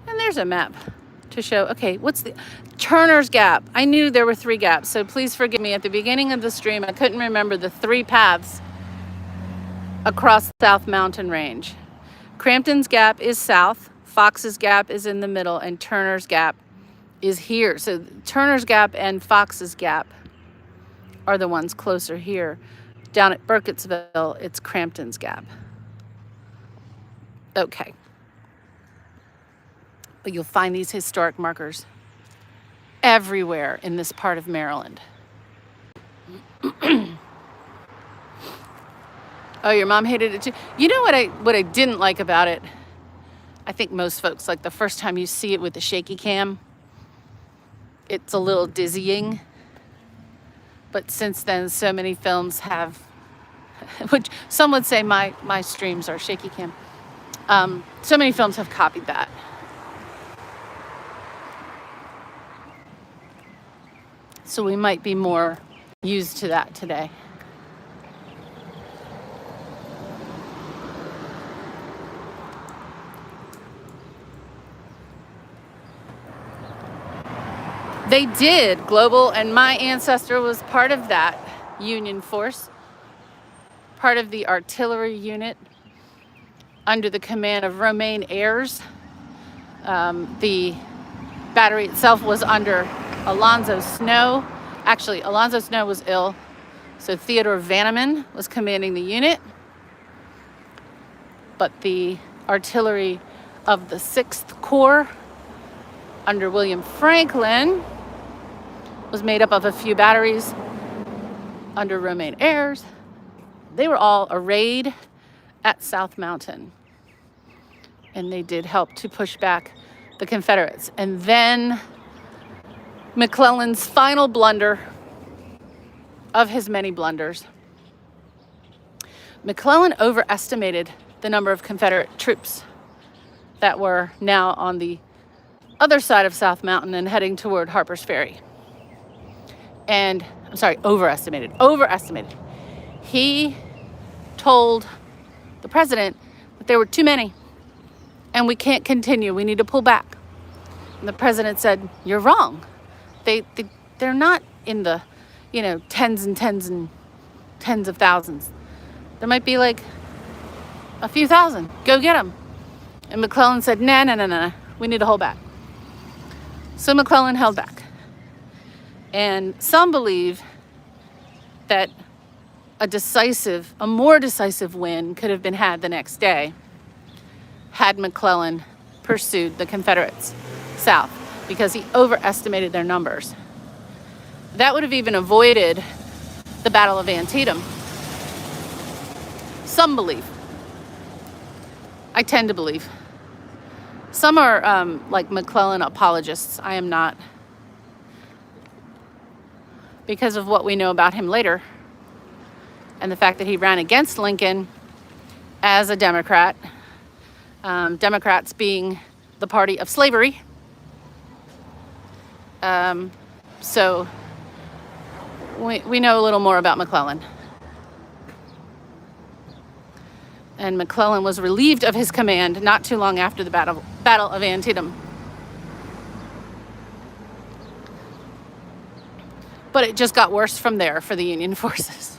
And there's a map to show, okay, what's the Turner's Gap? I knew there were 3 gaps, so please forgive me. At the beginning of the stream, I couldn't remember the 3 paths across South Mountain Range. Crampton's Gap is south, Fox's Gap is in the middle, and Turner's Gap is here. So Turner's Gap and Fox's Gap are the ones closer here. Down at Burkittsville, it's Crampton's Gap. Okay. But you'll find these historic markers everywhere in this part of Maryland. Oh, your mom hated it too. You know what I didn't like about it? I think most folks, like the first time you see it with the shaky cam, it's a little dizzying. But since then, so many films have, which some would say my streams are shaky cam. So many films have copied that. So we might be more used to that today. They did global, and my ancestor was part of that Union force, part of the artillery unit under the command of Romaine Ayres. The battery itself was under Alonzo Snow. Actually, Alonzo Snow was ill, so Theodore Vanneman was commanding the unit. But the artillery of the 6th Corps under William Franklin was made up of a few batteries under Romaine Ayres. They were all arrayed at South Mountain, and they did help to push back the Confederates. And then McClellan's final blunder of his many blunders. McClellan overestimated the number of Confederate troops that were now on the other side of South Mountain and heading toward Harper's Ferry. And, I'm sorry, overestimated. He told the president that there were too many and we can't continue. We need to pull back. And the president said, "You're wrong. They're not in the, tens and tens and tens of thousands. There might be like a few thousand. Go get them." And McClellan said, No. We need to hold back. So McClellan held back. And some believe that a more decisive win could have been had the next day had McClellan pursued the Confederates south, because he overestimated their numbers. That would have even avoided the Battle of Antietam. Some believe. I tend to believe. Some are like McClellan apologists. I am not. Because of what we know about him later, and the fact that he ran against Lincoln as a Democrat. Democrats being the party of slavery. So we know a little more about McClellan. And McClellan was relieved of his command not too long after the Battle of Antietam. But it just got worse from there for the Union forces.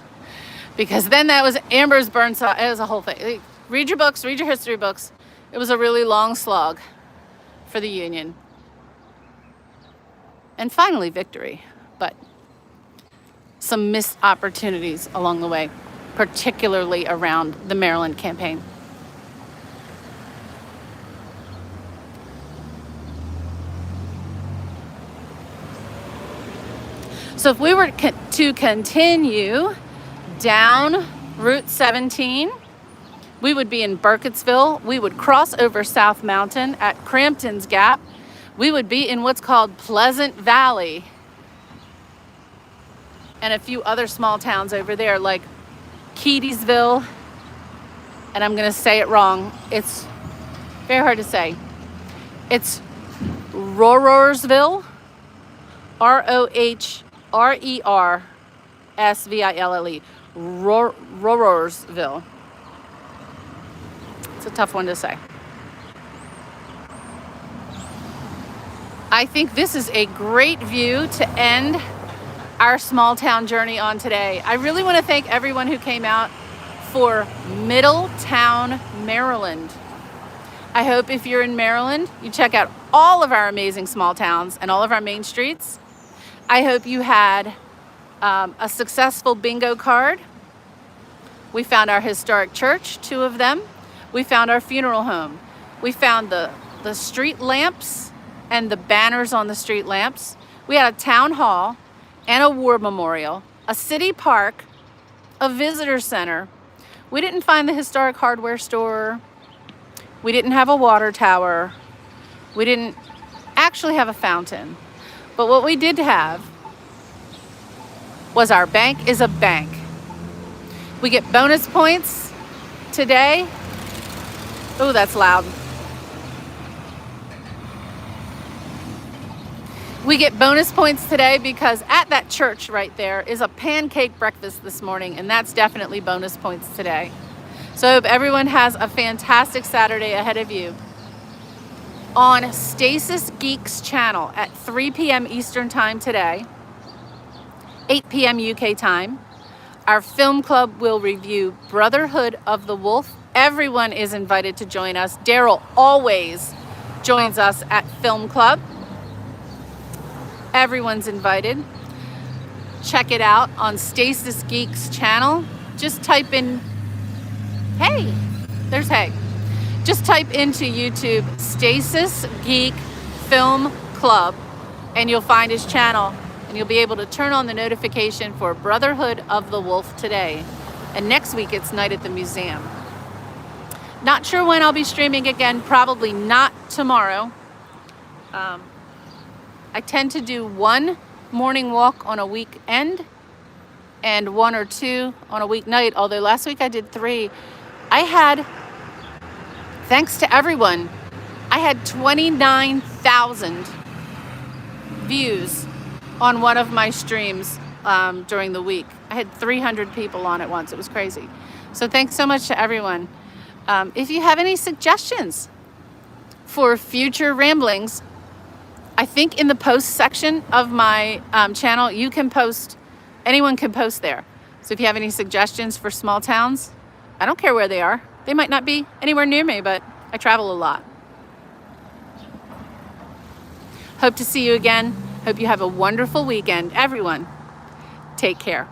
Because then that was Amber's Burnside. It was a whole thing. Read your books, read your history books. It was a really long slog for the Union. And finally, victory. But some missed opportunities along the way, particularly around the Maryland campaign. So if we were to continue down Route 17, we would be in Burkittsville. We would cross over South Mountain at Crampton's Gap. We would be in what's called Pleasant Valley. And a few other small towns over there like Keedysville. And I'm going to say it wrong. It's very hard to say. It's Rohrersville. Rohrersville. Rohrersville. It's a tough one to say. I think this is a great view to end our small town journey on today. I really want to thank everyone who came out for Middletown, Maryland. I hope if you're in Maryland, you check out all of our amazing small towns and all of our main streets. I hope you had a successful bingo card. We found our historic church, 2 of them. We found our funeral home. We found the street lamps and the banners on the street lamps. We had a town hall and a war memorial, a city park, a visitor center. We didn't find the historic hardware store. We didn't have a water tower. We didn't actually have a fountain. But what we did have was our bank is a bank. We get bonus points today. Oh, that's loud. We get bonus points today because at that church right there is a pancake breakfast this morning, and that's definitely bonus points today. So I hope everyone has a fantastic Saturday ahead of you. On Stasis Geeks channel at 3 p.m. Eastern time today, 8 p.m. UK time, our film club will review Brotherhood of the Wolf. Everyone is invited to join us. Daryl always joins us at film club. Everyone's invited. Check it out on Stasis Geeks channel. Just type in, hey, there's hey. Just type into YouTube Stasis Geek Film Club and you'll find his channel and you'll be able to turn on the notification for Brotherhood of the Wolf today. And next week it's Night at the Museum. Not sure when I'll be streaming again, probably not tomorrow. I tend to do 1 morning walk on a weekend and 1 or 2 on a weeknight, although last week I did 3. I had, thanks to everyone, I had 29,000 views on one of my streams during the week. I had 300 people on at once. It was crazy. So thanks so much to everyone. If you have any suggestions for future ramblings, I think in the post section of my channel, you can post, anyone can post there. So if you have any suggestions for small towns, I don't care where they are. They might not be anywhere near me, but I travel a lot. Hope to see you again. Hope you have a wonderful weekend. Everyone, take care.